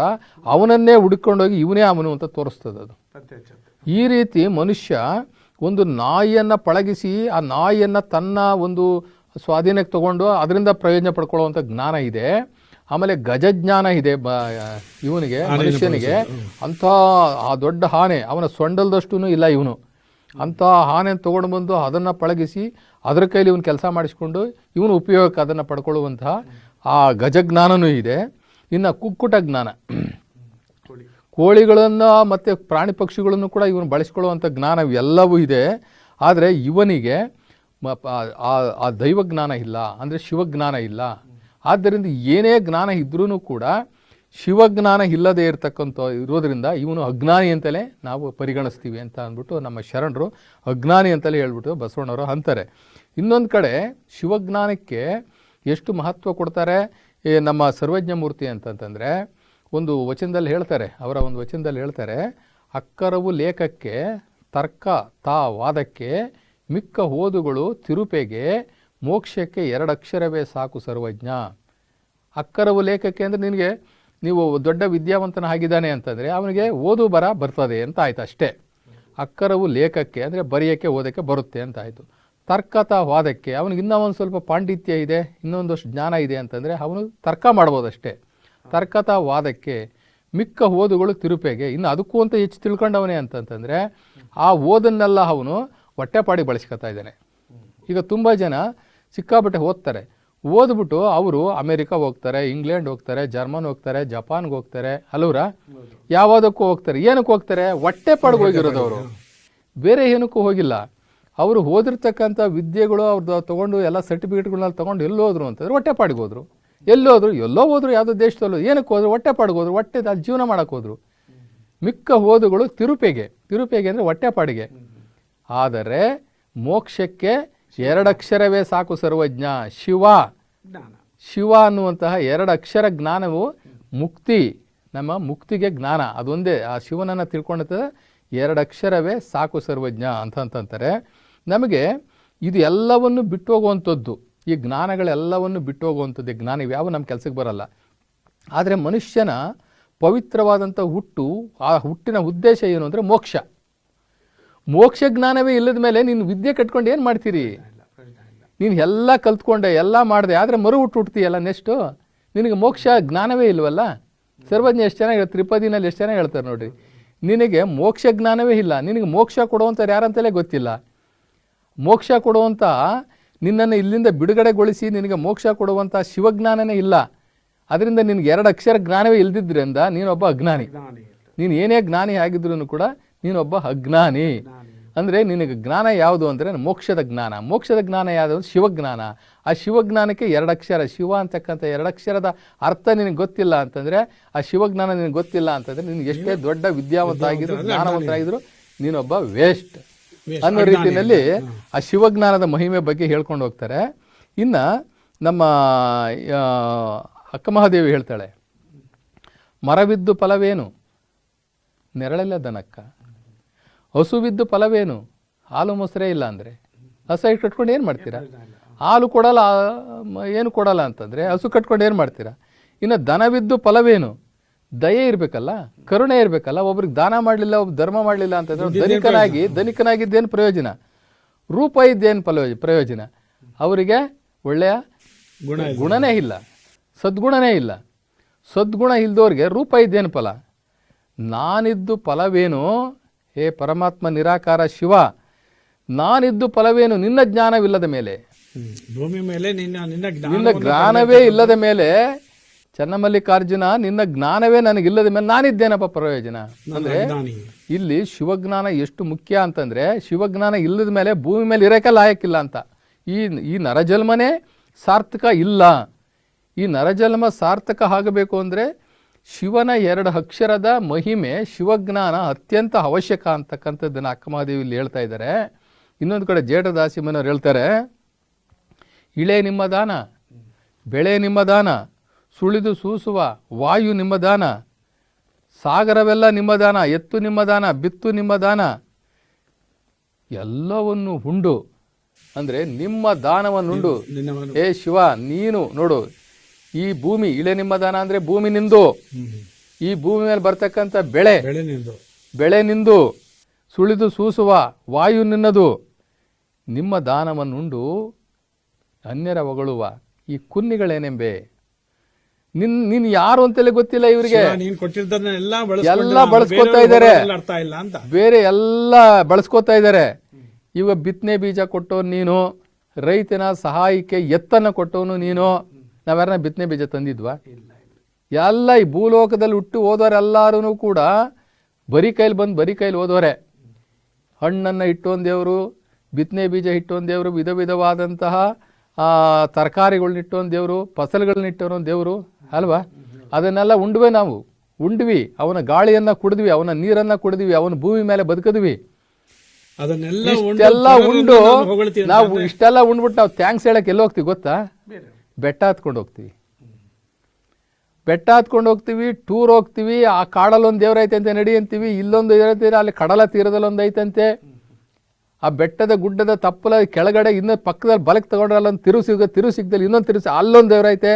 ಅವನನ್ನೇ ಹುಡುಕೊಂಡೋಗಿ ಇವನೇ ಅವನು ಅಂತ ತೋರಿಸ್ತದೆ ಅದು. ಈ ರೀತಿ ಮನುಷ್ಯ ಒಂದು ನಾಯಿಯನ್ನು ಪಳಗಿಸಿ ಆ ನಾಯಿಯನ್ನು ತನ್ನ ಒಂದು ಸ್ವಾಧೀನಕ್ಕೆ ತಗೊಂಡು ಅದರಿಂದ ಪ್ರಯೋಜನ ಪಡ್ಕೊಳ್ಳುವಂಥ ಜ್ಞಾನ ಇದೆ. ಆಮೇಲೆ ಗಜಜ್ಞಾನ ಇದೆ ಇವನಿಗೆ, ಮನುಷ್ಯನಿಗೆ. ಅಂಥ ಆ ದೊಡ್ಡ ಆನೆ ಅವನ ಸೊಂಡಲ್ದಷ್ಟೂ ಇಲ್ಲ ಇವನು. ಅಂಥ ಆನೆಯನ್ನು ತೊಗೊಂಡು ಬಂದು ಅದನ್ನು ಪಳಗಿಸಿ ಅದರ ಕೈಲಿ ಇವನು ಕೆಲಸ ಮಾಡಿಸ್ಕೊಂಡು ಇವನು ಉಪಯೋಗಕ್ಕೆ ಅದನ್ನು ಪಡ್ಕೊಳ್ಳುವಂತಹ ಆ ಗಜಜ್ಞಾನವೂ ಇದೆ. ಇನ್ನು ಕುಕ್ಕುಟ ಜ್ಞಾನ, ಕೋಳಿಗಳನ್ನು ಮತ್ತು ಪ್ರಾಣಿ ಪಕ್ಷಿಗಳನ್ನು ಕೂಡ ಇವನು ಬಳಸ್ಕೊಳ್ಳುವಂಥ ಜ್ಞಾನ ಎಲ್ಲವೂ ಇದೆ. ಆದರೆ ಇವನಿಗೆ ಆ ದೈವಜ್ಞಾನ ಇಲ್ಲ, ಅಂದರೆ ಶಿವಜ್ಞಾನ ಇಲ್ಲ. ಆದ್ದರಿಂದ ಏನೇ ಜ್ಞಾನ ಇದ್ರೂ ಕೂಡ ಶಿವಜ್ಞಾನ ಇಲ್ಲದೆ ಇರೋದ್ರಿಂದ ಇವನು ಅಜ್ಞಾನಿ ಅಂತಲೇ ನಾವು ಪರಿಗಣಿಸ್ತೀವಿ ಅಂತ ಅಂದ್ಬಿಟ್ಟು ನಮ್ಮ ಶರಣರು ಅಜ್ಞಾನಿ ಅಂತಲೇ ಹೇಳ್ಬಿಟ್ಟು ಬಸವಣ್ಣವರು ಅಂತಾರೆ. ಇನ್ನೊಂದು ಕಡೆ ಶಿವಜ್ಞಾನಕ್ಕೆ ಎಷ್ಟು ಮಹತ್ವ ಕೊಡ್ತಾರೆ ನಮ್ಮ ಸರ್ವಜ್ಞ ಮೂರ್ತಿ ಅಂತಂತಂದರೆ, ಒಂದು ವಚನದಲ್ಲಿ ಹೇಳ್ತಾರೆ, ಅವರ ಒಂದು ವಚನದಲ್ಲಿ ಹೇಳ್ತಾರೆ, ಅಕ್ಕರವು ಲೇಖಕ್ಕೆ ತರ್ಕ ತಾ ವಾದಕ್ಕೆ ಮಿಕ್ಕ ಓದುಗಳು ತಿರುಪೆಗೆ ಮೋಕ್ಷಕ್ಕೆ 2 ಅಕ್ಷರವೇ ಸಾಕು ಸರ್ವಜ್ಞ. ಅಕ್ಕರವು ಲೇಖಕ್ಕೆ ಅಂದರೆ ನಿನಗೆ ನೀವು ದೊಡ್ಡ ವಿದ್ಯಾವಂತನ ಆಗಿದ್ದಾನೆ ಅಂತಂದರೆ ಅವನಿಗೆ ಓದು ಬರ ಬರ್ತದೆ ಅಂತ ಆಯ್ತು ಅಷ್ಟೇ. ಅಕ್ಕರವು ಲೇಖಕ್ಕೆ ಅಂದರೆ ಬರೆಯೋಕ್ಕೆ ಓದೋಕ್ಕೆ ಬರುತ್ತೆ ಅಂತ ಆಯಿತು. ತರ್ಕತ ವಾದಕ್ಕೆ ಅವನಿಗೆ ಇನ್ನೂ ಒಂದು ಸ್ವಲ್ಪ ಪಾಂಡಿತ್ಯ ಇದೆ, ಇನ್ನೊಂದಷ್ಟು ಜ್ಞಾನ ಇದೆ ಅಂತಂದರೆ ಅವನು ತರ್ಕ ಮಾಡ್ಬೋದಷ್ಟೇ. ತರ್ಕತ ವಾದಕ್ಕೆ ಮಿಕ್ಕ ಓದುಗಳು ತಿರುಪೆಗೆ, ಇನ್ನು ಅದಕ್ಕೂ ಅಂತ ಹೆಚ್ಚು ತಿಳ್ಕೊಂಡವನೇ ಅಂತಂತಂದರೆ ಆ ಓದನ್ನೆಲ್ಲ ಅವನು ಹೊಟ್ಟೆಪಾಡಿ ಬಳಸ್ಕೊತಾ ಇದ್ದಾನೆ. ಈಗ ತುಂಬ ಜನ ಸಿಕ್ಕಾಪಟ್ಟೆ ಓದ್ತಾರೆ, ಓದ್ಬಿಟ್ಟು ಅವರು ಅಮೇರಿಕಾ ಹೋಗ್ತಾರೆ, ಇಂಗ್ಲೆಂಡ್ ಹೋಗ್ತಾರೆ, ಜರ್ಮನ್ ಹೋಗ್ತಾರೆ, ಜಪಾನ್ಗೆ ಹೋಗ್ತಾರೆ, ಅಲ್ಲೂರ ಯಾವುದಕ್ಕೂ ಹೋಗ್ತಾರೆ. ಏನಕ್ಕೆ ಹೋಗ್ತಾರೆ? ಹೊಟ್ಟೆಪಾಡಿಗೆ ಹೋಗಿರೋದು ಅವರು, ಬೇರೆ ಏನಕ್ಕೂ ಹೋಗಿಲ್ಲ. ಅವರು ಓದಿರ್ತಕ್ಕಂಥ ವಿದ್ಯೆಗಳು ಅವ್ರದ್ದು ತೊಗೊಂಡು ಎಲ್ಲ ಸರ್ಟಿಫಿಕೇಟ್ಗಳನ್ನ ತೊಗೊಂಡು ಎಲ್ಲಿ ಹೋದ್ರು ಅಂತಂದರೆ ಹೊಟ್ಟೆಪಾಡಿಗೆ ಹೋದ್ರು. ಎಲ್ಲೋ ಹೋದ್ರು, ಯಾವುದೋ ದೇಶದಲ್ಲೂ ಏನಕ್ಕೆ ಹೋದ್ರು? ಹೊಟ್ಟೆಪಾಡಿಗೆ ಹೋದ್ರು, ಅಲ್ಲಿ ಜೀವನ ಮಾಡೋಕ್ಕೆ ಹೋದ್ರು. ಮಿಕ್ಕ ಓದುಗಳು ತಿರುಪೆಗೆ ಅಂದರೆ ಹೊಟ್ಟೆಪಾಡಿಗೆ. ಆದರೆ ಮೋಕ್ಷಕ್ಕೆ 2 ಅಕ್ಷರವೇ ಸಾಕು ಸರ್ವಜ್ಞ. ಶಿವ ಅನ್ನುವಂತಹ 2 ಅಕ್ಷರ ಜ್ಞಾನವು ಮುಕ್ತಿ, ನಮ್ಮ ಮುಕ್ತಿಗೆ ಜ್ಞಾನ ಅದೊಂದೇ. ಆ ಶಿವನನ್ನು ತಿಳ್ಕೊಂಡಂಥ 2 ಅಕ್ಷರವೇ ಸಾಕು ಸರ್ವಜ್ಞ ಅಂತಂತಾರೆ. ನಮಗೆ ಇದು ಎಲ್ಲವನ್ನು ಬಿಟ್ಟು ಹೋಗುವಂಥದ್ದು, ಈ ಜ್ಞಾನಗಳೆಲ್ಲವನ್ನು ಬಿಟ್ಟು ಹೋಗುವಂಥದ್ದು. ಜ್ಞಾನ ಇವ್ಯಾವ ನಮ್ಮ ಕೆಲಸಕ್ಕೆ ಬರಲ್ಲ. ಆದರೆ ಮನುಷ್ಯನ ಪವಿತ್ರವಾದಂಥ ಹುಟ್ಟು, ಆ ಹುಟ್ಟಿನ ಉದ್ದೇಶ ಏನು ಅಂದರೆ ಮೋಕ್ಷ. ಮೋಕ್ಷ ಜ್ಞಾನವೇ ಇಲ್ಲದ ಮೇಲೆ ನೀನು ವಿದ್ಯೆ ಕಟ್ಕೊಂಡು ಏನು ಮಾಡ್ತೀರಿ? ನೀನು ಎಲ್ಲ ಕಲ್ತ್ಕೊಂಡೆ, ಎಲ್ಲ ಮಾಡಿದೆ, ಆದರೆ ಮರು ಹುಟ್ಟುತ್ತೀಯಲ್ಲ ನೆಕ್ಸ್ಟು. ನಿನಗೆ ಮೋಕ್ಷ ಜ್ಞಾನವೇ ಇಲ್ವಲ್ಲ. ಸರ್ವಜ್ಞ ಎಷ್ಟು ಚೆನ್ನಾಗಿ ತ್ರಿಪದಿನಲ್ಲಿ ಎಷ್ಟು ಚೆನ್ನಾಗಿ ಹೇಳ್ತಾರೆ ನೋಡಿರಿ. ನಿನಗೆ ಮೋಕ್ಷ ಜ್ಞಾನವೇ ಇಲ್ಲ, ನಿನಗೆ ಮೋಕ್ಷ ಕೊಡುವಂಥವ್ರು ಯಾರಂತಲೇ ಗೊತ್ತಿಲ್ಲ. ಮೋಕ್ಷ ಕೊಡುವಂಥ, ನಿನ್ನನ್ನು ಇಲ್ಲಿಂದ ಬಿಡುಗಡೆಗೊಳಿಸಿ ನಿನಗೆ ಮೋಕ್ಷ ಕೊಡುವಂಥ ಶಿವಜ್ಞಾನನೇ ಇಲ್ಲ. ಅದರಿಂದ ನಿನಗೆ 2 ಅಕ್ಷರ ಜ್ಞಾನವೇ ಇಲ್ದಿದ್ದರಿಂದ ನೀನೊಬ್ಬ ಅಜ್ಞಾನಿ. ನೀನು ಏನೇ ಜ್ಞಾನಿ ಆಗಿದ್ರೂ ಕೂಡ ನೀನೊಬ್ಬ ಅಜ್ಞಾನಿ. ಅಂದರೆ ನಿನಗೆ ಜ್ಞಾನ ಯಾವುದು ಅಂದರೆ ಮೋಕ್ಷದ ಜ್ಞಾನ. ಮೋಕ್ಷದ ಜ್ಞಾನ ಯಾವುದು? ಶಿವಜ್ಞಾನ. ಆ ಶಿವಜ್ಞಾನಕ್ಕೆ 2 ಅಕ್ಷರ, ಶಿವ ಅಂತಕ್ಕಂಥ 2 ಅಕ್ಷರದ ಅರ್ಥ ನಿನಗೆ ಗೊತ್ತಿಲ್ಲ ಅಂತಂದರೆ, ಆ ಶಿವಜ್ಞಾನ ನಿನಗೆ ಗೊತ್ತಿಲ್ಲ ಅಂತಂದರೆ ನಿನಗೆ ಎಷ್ಟೇ ದೊಡ್ಡ ವಿದ್ಯಾವಂತ ಆಗಿದ್ರು, ಜ್ಞಾನವಂತರಾಗಿದ್ರು, ನೀನೊಬ್ಬ ವೇಸ್ಟ್ ಅನ್ನೋ ರೀತಿಯಲ್ಲಿ ಆ ಶಿವಜ್ಞಾನದ ಮಹಿಮೆ ಬಗ್ಗೆ ಹೇಳ್ಕೊಂಡು ಹೋಗ್ತಾರೆ. ಇನ್ನು ನಮ್ಮ ಅಕ್ಕ ಮಹಾದೇವಿ ಹೇಳ್ತಾಳೆ, ಮರವಿದ್ದು ಫಲವೇನು? ನೆರಳೆಲ್ಲ ದನಕ್ಕ. ಹಸುವಿದ್ದು ಫಲವೇನು? ಹಾಲು ಮೊಸರೇ ಇಲ್ಲ ಅಂದರೆ ಹಸು ಕಟ್ಕೊಂಡು ಏನು ಮಾಡ್ತೀರಾ? ಹಾಲು ಕೊಡಲ್ಲ, ಏನು ಕೊಡಲ್ಲ ಅಂತಂದರೆ ಹಸು ಕಟ್ಕೊಂಡು ಏನು ಮಾಡ್ತೀರಾ? ಇನ್ನು ದನವಿದ್ದು ಫಲವೇನು? ದಯೆ ಇರಬೇಕಲ್ಲ, ಕರುಣೆ ಇರಬೇಕಲ್ಲ. ಒಬ್ರಿಗೆ ದಾನ ಮಾಡಲಿಲ್ಲ, ಒಬ್ಬ ಧರ್ಮ ಮಾಡಲಿಲ್ಲ ಅಂತಂದರೆ ಧನಿಕನಾಗಿದ್ದೇನು ಪ್ರಯೋಜನ? ರೂಪ ಇದ್ದೇನು ಪ್ರಯೋಜನ? ಅವರಿಗೆ ಒಳ್ಳೆಯ ಗುಣನೇ ಇಲ್ಲ, ಸದ್ಗುಣನೇ ಇಲ್ಲ. ಸದ್ಗುಣ ಇಲ್ದವ್ರಿಗೆ ರೂಪ ಇದ್ದೇನು ಫಲ? ನಾನಿದ್ದು ಫಲವೇನು? ಹೇ ಪರಮಾತ್ಮ ನಿರಾಕಾರ ಶಿವ, ನಾನಿದ್ದು ಫಲವೇನು? ನಿನ್ನ ಜ್ಞಾನವಿಲ್ಲದ ಮೇಲೆ, ಭೂಮಿ ಮೇಲೆ ನಿನ್ನ ಜ್ಞಾನವೇ ಇಲ್ಲದ ಮೇಲೆ, ಚನ್ನಮಲ್ಲಿಕಾರ್ಜುನ ನಿನ್ನ ಜ್ಞಾನವೇ ನನಗಿಲ್ಲದ ಮೇಲೆ ನಾನಿದ್ದೇನಪ್ಪ ಪ್ರಯೋಜನ? ಅಂದರೆ ಇಲ್ಲಿ ಶಿವಜ್ಞಾನ ಎಷ್ಟು ಮುಖ್ಯ ಅಂತಂದರೆ, ಶಿವಜ್ಞಾನ ಇಲ್ಲದ ಮೇಲೆ ಭೂಮಿ ಮೇಲೆ ಇರೋಕ್ಕೆ ಲಾಯಕ್ಕಿಲ್ಲ ಅಂತ. ಈ ನರಜನ್ಮನೇ ಸಾರ್ಥಕ ಇಲ್ಲ. ಈ ನರಜನ್ಮ ಸಾರ್ಥಕ ಆಗಬೇಕು ಅಂದರೆ ಶಿವನ 2 ಅಕ್ಷರದ ಮಹಿಮೆ, ಶಿವಜ್ಞಾನ ಅತ್ಯಂತ ಅವಶ್ಯಕ ಅಂತಕ್ಕಂಥದ್ದನ್ನು ಅಕ್ಕಮಹಾದೇವಿ ಇಲ್ಲಿ ಹೇಳ್ತಾ ಇದ್ದಾರೆ. ಇನ್ನೊಂದು ಕಡೆ ಜೇಠದಾಸಿಮನವ್ರು ಹೇಳ್ತಾರೆ, ಇಳೆ ನಿಮ್ಮ ದಾನ, ಬೆಳೆ ನಿಮ್ಮ ದಾನ, ಸುಳಿದು ಸೂಸುವ ವಾಯು ನಿಮ್ಮ ದಾನ, ಸಾಗರವೆಲ್ಲ ನಿಮ್ಮ ದಾನ, ಎತ್ತು ನಿಮ್ಮ ದಾನ, ಬಿತ್ತು ನಿಮ್ಮ ದಾನ, ಎಲ್ಲವನ್ನು ಉಂಡು ಅಂದರೆ ನಿಮ್ಮ ದಾನವನ್ನುಂಡು. ಏ ಶಿವ, ನೀನು ನೋಡು, ಈ ಭೂಮಿ ಇಳೆ ನಿಮ್ಮ ದಾನ ಅಂದರೆ ಭೂಮಿ ನಿಂದು, ಈ ಭೂಮಿ ಮೇಲೆ ಬರ್ತಕ್ಕಂಥ ಬೆಳೆ ನಿಂದು, ಸುಳಿದು ಸೂಸುವ ವಾಯು ನಿನ್ನದು. ನಿಮ್ಮ ದಾನವನ್ನುಂಡು ಅನ್ಯರ ಹೊಗಳುವ ಈ ಕುನ್ನಿಗಳೇನೆಂಬೆ? ನೀನು ಯಾರು ಅಂತಲೇ ಗೊತ್ತಿಲ್ಲ ಇವರಿಗೆ. ಎಲ್ಲ ಬಳಸ್ಕೊತಾ ಇದ್ದಾರೆ, ಬೇರೆ ಎಲ್ಲ ಬಳಸ್ಕೊತಾ ಇದ್ದಾರೆ. ಇವಾಗ ಬಿತ್ತನೆ ಬೀಜ ಕೊಟ್ಟವನು ನೀನು, ರೈತನ ಸಹಾಯಕ್ಕೆ ಎತ್ತನ್ನು ಕೊಟ್ಟವನು ನೀನು. ನಾವ್ಯಾರನ್ನ ಬಿತ್ತನೆ ಬೀಜ ತಂದಿದ್ವಾ? ಎಲ್ಲ ಈ ಭೂಲೋಕದಲ್ಲಿ ಹುಟ್ಟು ಹೋದವರೆಲ್ಲರೂ ಕೂಡ ಬರೀ ಕೈಲಿ ಬಂದು ಬರೀ ಕೈಲಿ ಹೋದವರೆ. ಹಣ್ಣನ್ನು ಇಟ್ಟೊಂದು ದೇವರು, ಬಿತ್ತನೆ ಬೀಜ ಇಟ್ಟೊಂದು ದೇವರು, ವಿಧ ವಿಧವಾದಂತಹ ತರಕಾರಿಗಳನ್ನ ಇಟ್ಟೊಂದು ದೇವರು, ಫಸಲುಗಳನ್ನ ಇಟ್ಟೊಂದು ದೇವರು ಅಲ್ವಾ? ಅದನ್ನೆಲ್ಲ ನಾವು ಉಂಡ್ವಿ, ಅವನ ಗಾಳಿಯನ್ನು ಕುಡಿದ್ವಿ, ಅವನ ನೀರನ್ನು ಕುಡಿದ್ವಿ, ಅವನ ಭೂಮಿ ಮೇಲೆ ಬದುಕಿದ್ವಿ. ಇಷ್ಟೆಲ್ಲ ಉಂಡು ನಾವು ಇಷ್ಟೆಲ್ಲ ಉಂಡ್ಬಿಟ್ಟು ನಾವು ಥ್ಯಾಂಕ್ಸ್ ಹೇಳಕ್ಕೆ ಎಲ್ಲಿ ಹೋಗ್ತೀವಿ ಗೊತ್ತಾ? ಬೆಟ್ಟ ಹತ್ಕೊಂಡು ಹೋಗ್ತೀವಿ, ಟೂರ್ ಹೋಗ್ತೀವಿ. ಆ ಕಾಡಲ್ಲೊಂದು ದೇವ್ರ ಐತೆ ಅಂತ ನಡಿ ಅಂತೀವಿ, ಇಲ್ಲೊಂದು ಇರತ್ತೆ, ಅಲ್ಲಿ ಕಡಲ ತೀರದಲ್ಲಿ ಒಂದು ಐತಂತೆ, ಆ ಬೆಟ್ಟದ ಗುಡ್ಡದ ತಪ್ಪಲ ಕೆಳಗಡೆ ಇನ್ನೊಂದು ಪಕ್ಕದಲ್ಲಿ ಬಲಕ್ಕೆ ತಗೊಂಡ್ರೆ ಅಲ್ಲೊಂದು ತಿರು ಸಿಗ್ದಲ್ಲಿ ಇನ್ನೊಂದು ತಿರುಸಿ ಅಲ್ಲೊಂದು ದೇವರೈತೆ.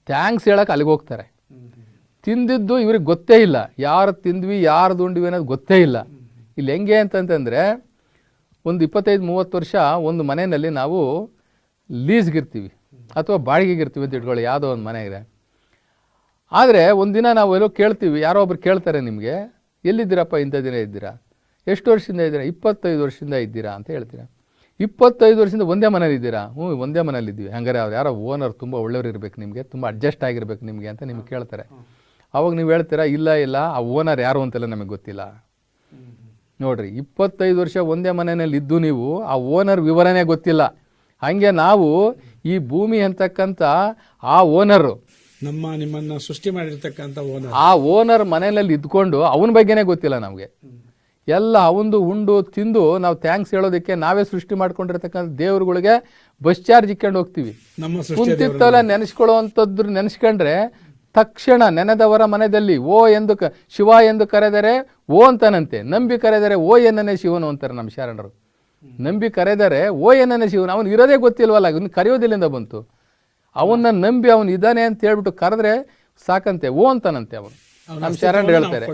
ಥ್ಯಾಂಕ್ಸ್ ಹೇಳಕ್ಕೆ ಅಲ್ಲಿಗೆ ಹೋಗ್ತಾರೆ. ತಿಂದಿದ್ದು ಇವ್ರಿಗೆ ಗೊತ್ತೇ ಇಲ್ಲ, ಯಾರು ತಿಂದ್ವಿ ಯಾರು ಉಂಡ್ವಿ ಅನ್ನೋದು ಗೊತ್ತೇ ಇಲ್ಲ. ಇಲ್ಲಿ ಹೆಂಗೆ ಅಂತಂತಂದರೆ, ಒಂದು 25-30 ವರ್ಷ ಒಂದು ಮನೆಯಲ್ಲಿ ನಾವು ಲೀಸ್ಗಿರ್ತೀವಿ ಅಥವಾ ಬಾಡಿಗೆಗಿರ್ತೀವಿ ಅಂತ ಇಟ್ಕೊಳ್ಳಿ, ಯಾವುದೋ ಒಂದು ಮನೆಗೆ. ಆದರೆ ಒಂದಿನ ನಾವು ಎಲ್ಲೋ ಕೇಳ್ತೀವಿ, ಯಾರೋ ಒಬ್ರು ಕೇಳ್ತಾರೆ, ನಿಮಗೆ ಎಲ್ಲಿದ್ದೀರಪ್ಪ, ಇಂಥ ದಿನ ಇದ್ದೀರಾ, ಎಷ್ಟು ವರ್ಷದಿಂದ ಇದ್ದೀರಾ, 25 ವರ್ಷದಿಂದ ಇದ್ದೀರಾ ಅಂತ ಹೇಳ್ತೀರಾ. 25 ವರ್ಷದಿಂದ ಒಂದೇ ಮನೇಲಿ ಇದ್ದೀರಾ? ಒಂದೇ ಮನೇಲಿ ಇದ್ದೀವಿ. ಹಂಗಾರೆ ಅವ್ರು ಯಾರೋ ಓನರ್ ತುಂಬ ಒಳ್ಳೆಯವ್ರು ಇರಬೇಕು, ನಿಮಗೆ ತುಂಬ ಅಡ್ಜಸ್ಟ್ ಆಗಿರ್ಬೇಕು ನಿಮಗೆ ಅಂತ ನಿಮ್ಗೆ ಕೇಳ್ತಾರೆ. ಅವಾಗ ನೀವು ಹೇಳ್ತೀರಾ, ಇಲ್ಲ ಆ ಓನರ್ ಯಾರು ಅಂತೆಲ್ಲ ನಮಗೆ ಗೊತ್ತಿಲ್ಲ. ನೋಡ್ರಿ, 25 ವರ್ಷ ಒಂದೇ ಮನೆಯಲ್ಲಿ ಇದ್ದು ನೀವು ಆ ಓನರ್ ವಿವರನೇ ಗೊತ್ತಿಲ್ಲ. ಹಾಗೆ ನಾವು ಈ ಭೂಮಿ ಅಂತಕ್ಕಂಥ ಆ ಓನರು, ನಿಮ್ಮನ್ನ ಸೃಷ್ಟಿ ಮಾಡಿರ್ತಕ್ಕಂಥ ಆ ಓನರ್ ಮನೆಯಲ್ಲಿ ಇದ್ಕೊಂಡು ಅವನ ಬಗ್ಗೆನೇ ಗೊತ್ತಿಲ್ಲ ನಮಗೆ. ಎಲ್ಲ ಅವಂದು ಉಂಡು ತಿಂದು ನಾವು ಥ್ಯಾಂಕ್ಸ್ ಹೇಳೋದಕ್ಕೆ ನಾವೇ ಸೃಷ್ಟಿ ಮಾಡ್ಕೊಂಡಿರ್ತಕ್ಕಂಥ ದೇವ್ರುಗಳಿಗೆ ಬಸ್ ಚಾರ್ಜ್ ಇಕ್ಕೊಂಡು ಹೋಗ್ತೀವಿ. ಕುಂತಿತ್ತಲ್ಲ ನೆನೆಸ್ಕೊಳ್ಳುವಂಥದ್ದು ನೆನೆಸ್ಕೊಂಡ್ರೆ ತಕ್ಷಣ ನೆನೆದವರ ಮನೆಯಲ್ಲಿ ಶಿವ ಎಂದು ಕರೆದರೆ ಓ ಅಂತಾನಂತೆ, ನಂಬಿ ಕರೆದರೆ ಓ ಎನ್ನನೇ ಶಿವನು ಅಂತಾರೆ ನಮ್ಮ ಶರಣರು. ನಂಬಿ ಕರೆದರೆ ಓ ಎನ್ನನೇ ಶಿವನು. ಅವನು ಇರೋದೇ ಗೊತ್ತಿಲ್ವಲ್ಲ, ಇವ್ನು ಕರೆಯೋದಿಲ್ಲಿಂದ ಬಂತು. ಅವನ್ನ ನಂಬಿ ಅವನು ಇದ್ದಾನೆ ಅಂತ ಹೇಳ್ಬಿಟ್ಟು ಕರೆದ್ರೆ ಸಾಕಂತೆ ಓ ಅಂತಾನಂತೆ ಅವನು. ನಮ್ಮ ಶರಣರು ಹೇಳ್ತಾರೆ,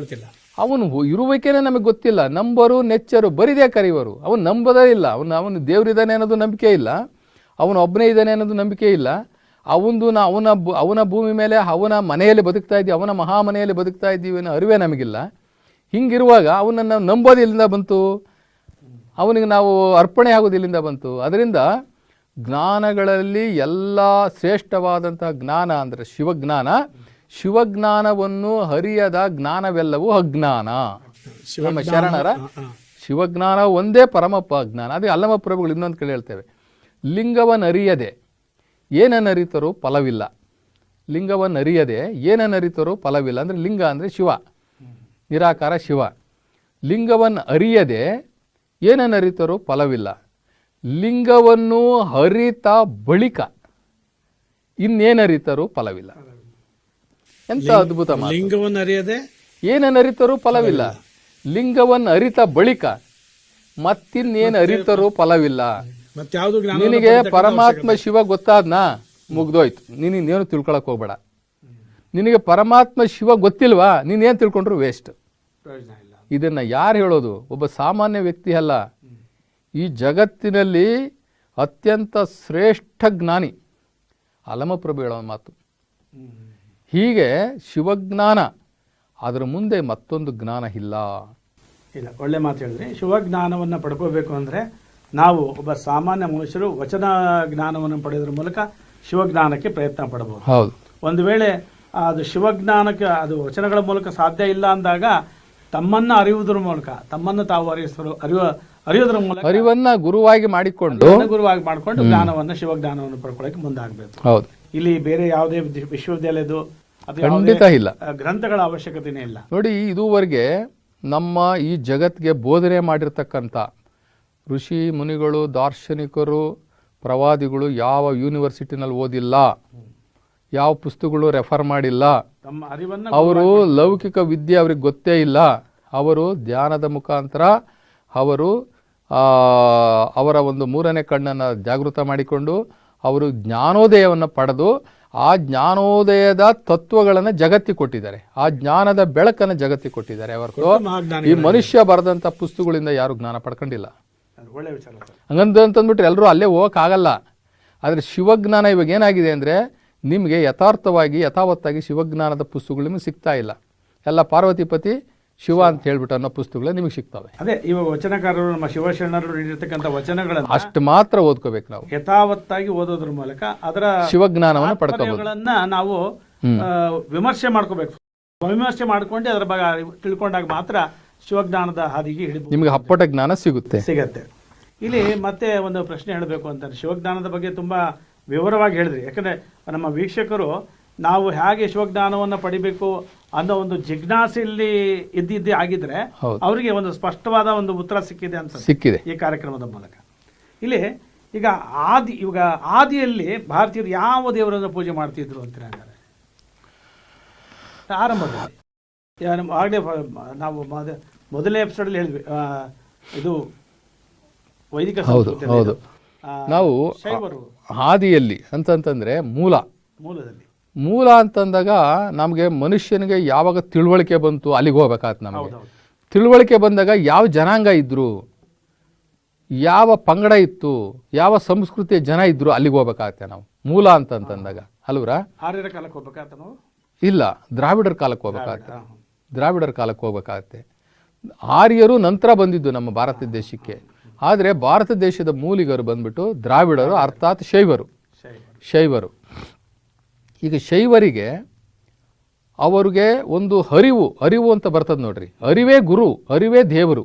ಅವನು ಇರುವಿಕೆನೇ ನಮಗೆ ಗೊತ್ತಿಲ್ಲ, ನಂಬರು ನೆಚ್ಚರು ಬರಿದೇ ಕರೆಯುವರು. ಅವನು ನಂಬೋದೇ ಇಲ್ಲ, ಅವನು ದೇವ್ರಿದ್ದಾನೆ ಅನ್ನೋದು ನಂಬಿಕೆ ಇಲ್ಲ, ಅವನು ಒಬ್ಬನೇ ಇದ್ದಾನೆ ಅನ್ನೋದು ನಂಬಿಕೆ ಇಲ್ಲ. ಅವನ ಭೂಮಿ ಮೇಲೆ ಅವನ ಮನೆಯಲ್ಲಿ ಬದುಕ್ತಾ ಇದ್ದೀವಿ, ಅವನ ಮಹಾಮನೆಯಲ್ಲಿ ಬದುಕ್ತಾ ಇದ್ದೀವಿ ಅನ್ನೋ ಅರಿವೇ ನಮಗಿಲ್ಲ. ಹಿಂಗಿರುವಾಗ ಅವನನ್ನು ನಂಬೋದು ಇಲ್ಲಿಂದ ಬಂತು, ಅವನಿಗೆ ನಾವು ಅರ್ಪಣೆ ಆಗೋದು ಇಲ್ಲಿಂದ ಬಂತು. ಅದರಿಂದ ಜ್ಞಾನಗಳಲ್ಲಿ ಎಲ್ಲ ಶ್ರೇಷ್ಠವಾದಂಥ ಜ್ಞಾನ ಅಂದರೆ ಶಿವಜ್ಞಾನ. ಶಿವಜ್ಞಾನವನ್ನು ಹರಿಯದ ಜ್ಞಾನವೆಲ್ಲವೂ ಅಜ್ಞಾನ. ನಮ್ಮ ಶರಣರ ಶಿವಜ್ಞಾನ ಒಂದೇ ಪರಮಪ್ಪ ಜ್ಞಾನ. ಅದೇ ಅಲ್ಲಮ ಪ್ರಭುಗಳು ಇನ್ನೊಂದು ಕಡೆ ಹೇಳ್ತೇವೆ, ಲಿಂಗವನ್ನು ಅರಿಯದೆ ಏನನ್ನರಿತರೂ ಫಲವಿಲ್ಲ. ಲಿಂಗವನ್ನು ಅರಿಯದೆ ಏನನ್ನರಿತರೂ ಫಲವಿಲ್ಲ ಅಂದರೆ ಲಿಂಗ ಅಂದರೆ ಶಿವ, ನಿರಾಕಾರ ಶಿವ. ಲಿಂಗವನ್ನು ಅರಿಯದೆ ಏನನ್ನರಿತರೂ ಫಲವಿಲ್ಲ. ಲಿಂಗವನ್ನು ಹರಿತ ಬಳಿಕ ಇನ್ನೇನರಿತರೂ ಫಲವಿಲ್ಲ. ಎಂತ ಅದ್ಭುತ ಮಾತು. ಲಿಂಗವನ್ನು ಅರಿಯದೆ ಏನನ್ನರಿತರೂ ಫಲವಿಲ್ಲ. ಲಿಂಗವನ್ನು ಅರಿತ ಬಳಿಕ ಮತ್ತಿನ್ನೇನು ಅರಿತರೂ ಫಲವಿಲ್ಲ. ನಿನಗೆ ಪರಮಾತ್ಮ ಶಿವ ಗೊತ್ತಾದ್ನಾ, ಮುಗ್ದೋಯ್ತು, ನೀನೇನು ತಿಳ್ಕೊಳಕ್ ಹೋಗ್ಬೇಡ. ನಿನಗೆ ಪರಮಾತ್ಮ ಶಿವ ಗೊತ್ತಿಲ್ವಾ, ನೀನೇನು ತಿಳ್ಕೊಂಡ್ರು ವೇಸ್ಟ್. ಇದನ್ನ ಯಾರು ಹೇಳೋದು? ಒಬ್ಬ ಸಾಮಾನ್ಯ ವ್ಯಕ್ತಿ ಅಲ್ಲ, ಈ ಜಗತ್ತಿನಲ್ಲಿ ಅತ್ಯಂತ ಶ್ರೇಷ್ಠ ಜ್ಞಾನಿ ಅಲಮಪ್ರಭು ಹೇಳೋ ಮಾತು. ಹೀಗೆ ಶಿವಜ್ಞಾನ, ಅದರ ಮುಂದೆ ಮತ್ತೊಂದು ಜ್ಞಾನ ಇಲ್ಲ. ಒಳ್ಳೆ ಮಾತು ಹೇಳಿದ್ರಿ. ಶಿವಜ್ಞಾನವನ್ನು ಪಡ್ಕೋಬೇಕು ಅಂದರೆ ನಾವು ಒಬ್ಬ ಸಾಮಾನ್ಯ ಮನುಷ್ಯರು ವಚನ ಜ್ಞಾನವನ್ನು ಪಡೆಯೋದ್ರ ಮೂಲಕ ಶಿವಜ್ಞಾನಕ್ಕೆ ಪ್ರಯತ್ನ ಪಡಬಹುದು. ಹೌದು. ಒಂದು ವೇಳೆ ಅದು ಶಿವಜ್ಞಾನಕ್ಕೆ ಅದು ವಚನಗಳ ಮೂಲಕ ಸಾಧ್ಯ ಇಲ್ಲ ಅಂದಾಗ ತಮ್ಮನ್ನ ಅರಿಯುವುದರ ಮೂಲಕ, ತಮ್ಮನ್ನು ತಾವು ಅರಿಯೋದ್ರ ಮೂಲಕ ಅರಿವನ್ನ ಗುರುವಾಗಿ ಮಾಡಿಕೊಂಡು ಜ್ಞಾನವನ್ನು ಶಿವಜ್ಞಾನವನ್ನು ಪಡ್ಕೊಳ್ಳೋಕೆ ಮುಂದಾಗಬೇಕು. ಹೌದು. ಇಲ್ಲಿ ಬೇರೆ ಯಾವುದೇ ವಿಶ್ವವಿದ್ಯಾಲಯದ್ದು ಖಂಡಿತ ಇಲ್ಲ, ಗ್ರಂಥಗಳ ಅವಶ್ಯಕತೆನೇ ಇಲ್ಲ. ನೋಡಿ, ಇದುವರೆಗೆ ನಮ್ಮ ಈ ಜಗತ್ತಿಗೆ ಬೋಧನೆ ಮಾಡಿರ್ತಕ್ಕಂಥ ಋಷಿ ಮುನಿಗಳು, ದಾರ್ಶನಿಕರು, ಪ್ರವಾದಿಗಳು ಯಾವ ಯೂನಿವರ್ಸಿಟಿನಲ್ಲಿ ಓದಿಲ್ಲ, ಯಾವ ಪುಸ್ತಕಗಳು ರೆಫರ್ ಮಾಡಿಲ್ಲ. ಅವರು ಲೌಕಿಕ ವಿದ್ಯೆ ಅವ್ರಿಗೆ ಗೊತ್ತೇ ಇಲ್ಲ. ಅವರು ಧ್ಯಾನದ ಮುಖಾಂತರ ಅವರ ಒಂದು ಮೂರನೇ ಕಣ್ಣನ್ನು ಜಾಗೃತ ಮಾಡಿಕೊಂಡು ಅವರು ಜ್ಞಾನೋದಯವನ್ನು ಪಡೆದು ಆ ಜ್ಞಾನೋದಯದ ತತ್ವಗಳನ್ನು ಜಗತ್ತಿಗೆ ಕೊಟ್ಟಿದ್ದಾರೆ. ಆ ಜ್ಞಾನದ ಬೆಳಕನ್ನು ಜಗತ್ತಿಗೆ ಕೊಟ್ಟಿದ್ದಾರೆ. ಹೊರತು ಈ ಮನುಷ್ಯ ಬರೆದಂಥ ಪುಸ್ತಕಗಳಿಂದ ಯಾರು ಜ್ಞಾನ ಪಡ್ಕೊಂಡಿಲ್ಲ. ಹಂಗಂತಂದ್ಬಿಟ್ರೆ ಎಲ್ಲರೂ ಅಲ್ಲೇ ಹೋಗೋಕ್ಕಾಗಲ್ಲ. ಆದರೆ ಶಿವಜ್ಞಾನ ಇವಾಗ ಏನಾಗಿದೆ ಅಂದರೆ, ನಿಮಗೆ ಯಥಾವತ್ತಾಗಿ ಶಿವಜ್ಞಾನದ ಪುಸ್ತಕಗಳು ನಿಮಗೆ ಸಿಗ್ತಾ ಇಲ್ಲ. ಎಲ್ಲ ಪಾರ್ವತಿಪತಿ ಶಿವ ಅಂತ ಹೇಳ್ಬಿಟ್ಟು ಅನ್ನೋ ಪುಸ್ತಕಗಳು ನಿಮಗೆ ಸಿಗ್ತವೆ. ಅದೇ ಇವಾಗ ವಚನಕಾರರು ನಮ್ಮ ಶಿವಶರಣರು ನೀಡಿರ್ತಕ್ಕಂಥ ವಚನಗಳನ್ನು ಅಷ್ಟು ಮಾತ್ರ ಓದ್ಕೋಬೇಕು. ನಾವು ಯಥಾವತ್ತಾಗಿ ಓದೋದ್ರ ಮೂಲಕ ಅದರ ಶಿವಜ್ಞಾನವನ್ನು ಪಡ್ಕೋಬಹುದು. ನಾವು ವಿಮರ್ಶೆ ಮಾಡ್ಕೋಬೇಕು. ವಿಮರ್ಶೆ ಮಾಡ್ಕೊಂಡು ಅದರ ಬಗ್ಗೆ ತಿಳ್ಕೊಂಡಾಗ ಮಾತ್ರ ಶಿವಜ್ಞಾನದ ಹಾದಿಗೆ ಹಿಡಿದು ನಿಮಗೆ ಅಪ್ಪಟ ಜ್ಞಾನ ಸಿಗುತ್ತೆ. ಇಲ್ಲಿ ಮತ್ತೆ ಒಂದು ಪ್ರಶ್ನೆ ಹೇಳಬೇಕು ಅಂತಾರೆ. ಶಿವಜ್ಞಾನದ ಬಗ್ಗೆ ತುಂಬಾ ವಿವರವಾಗಿ ಹೇಳಿದ್ರಿ. ಯಾಕಂದ್ರೆ ನಮ್ಮ ವೀಕ್ಷಕರು ನಾವು ಹೇಗೆ ಶಿವಜ್ಞಾನವನ್ನು ಪಡಿಬೇಕು ಅನ್ನೋ ಒಂದು ಜಿಜ್ಞಾಸೆಯಲ್ಲಿ ಇದ್ದಿದ್ದೇ ಆಗಿದ್ರೆ ಅವರಿಗೆ ಒಂದು ಸ್ಪಷ್ಟವಾದ ಒಂದು ಉತ್ತರ ಸಿಕ್ಕಿದೆ ಈ ಕಾರ್ಯಕ್ರಮದ ಮೂಲಕ. ಇಲ್ಲಿ ಇವಾಗ ಆದಿಯಲ್ಲಿ ಭಾರತೀಯರು ಯಾವ ದೇವರನ್ನು ಪೂಜೆ ಮಾಡ್ತಿದ್ರು ಅಂತೀರ? ಆರಂಭದಲ್ಲಿ ಆಗಲೇ ನಾವು ಮೊದಲನೇ ಎಪಿಸೋಡಲ್ಲಿ ಹೇಳಿದ್ವಿ, ಇದು ವೈದಿಕ ಹೌದು ಸಂಸ್ಕೃತಿಯಲ್ಲಿ ಹೌದು. ಇದು. ಆ, ನಾವು ಶೈವರು ಆದಿಯಲ್ಲಿ ಅಂತಂತಂದ್ರೆ ಮೂಲದಲ್ಲಿ ಮೂಲ ಅಂತಂದಾಗ ನಮಗೆ ಮನುಷ್ಯನಿಗೆ ಯಾವಾಗ ತಿಳುವಳಿಕೆ ಬಂತು ಅಲ್ಲಿಗೆ ಹೋಗ್ಬೇಕಾಯ್ತು ನಮಗೆ. ಹೌದೌದು. ತಿಳುವಳಿಕೆ ಬಂದಾಗ ಯಾವ ಜನಾಂಗ ಇದ್ರು, ಯಾವ ಪಂಗಡ ಇತ್ತು, ಯಾವ ಸಂಸ್ಕೃತಿಯ ಜನ ಇದ್ರು ಅಲ್ಲಿಗೆ ಹೋಗ್ಬೇಕಾಗತ್ತೆ ನಾವು ಮೂಲ ಅಂತಂದಾಗ ಅಲ್ವರಾ? ಆರ್ಯರ ಕಾಲಕ್ಕೆ ಹೋಗ್ಬೇಕಾತ ನಾವು ಇಲ್ಲ, ದ್ರಾವಿಡರ ಕಾಲಕ್ಕೆ ಹೋಗ್ಬೇಕಾಗತ್ತೆ. ಹಾ. ದ್ರಾವಿಡರ ಕಾಲಕ್ಕೆ ಹೋಗ್ಬೇಕಾಗತ್ತೆ. ಆರ್ಯರು ನಂತರ ಬಂದಿದ್ದು ನಮ್ಮ ಭಾರತ ದೇಶಕ್ಕೆ. ಆದರೆ ಭಾರತ ದೇಶದ ಮೂಲಿಗರು ಬಂದ್ಬಿಟ್ಟು ದ್ರಾವಿಡರು, ಅರ್ಥಾತ್ ಶೈವರು. ಈಗ ಶೈವರಿಗೆ ಅವರಿಗೆ ಒಂದು ಅರಿವು ಅಂತ ಬರ್ತದೆ ನೋಡ್ರಿ. ಅರಿವೇ ಗುರು, ಅರಿವೇ ದೇವರು.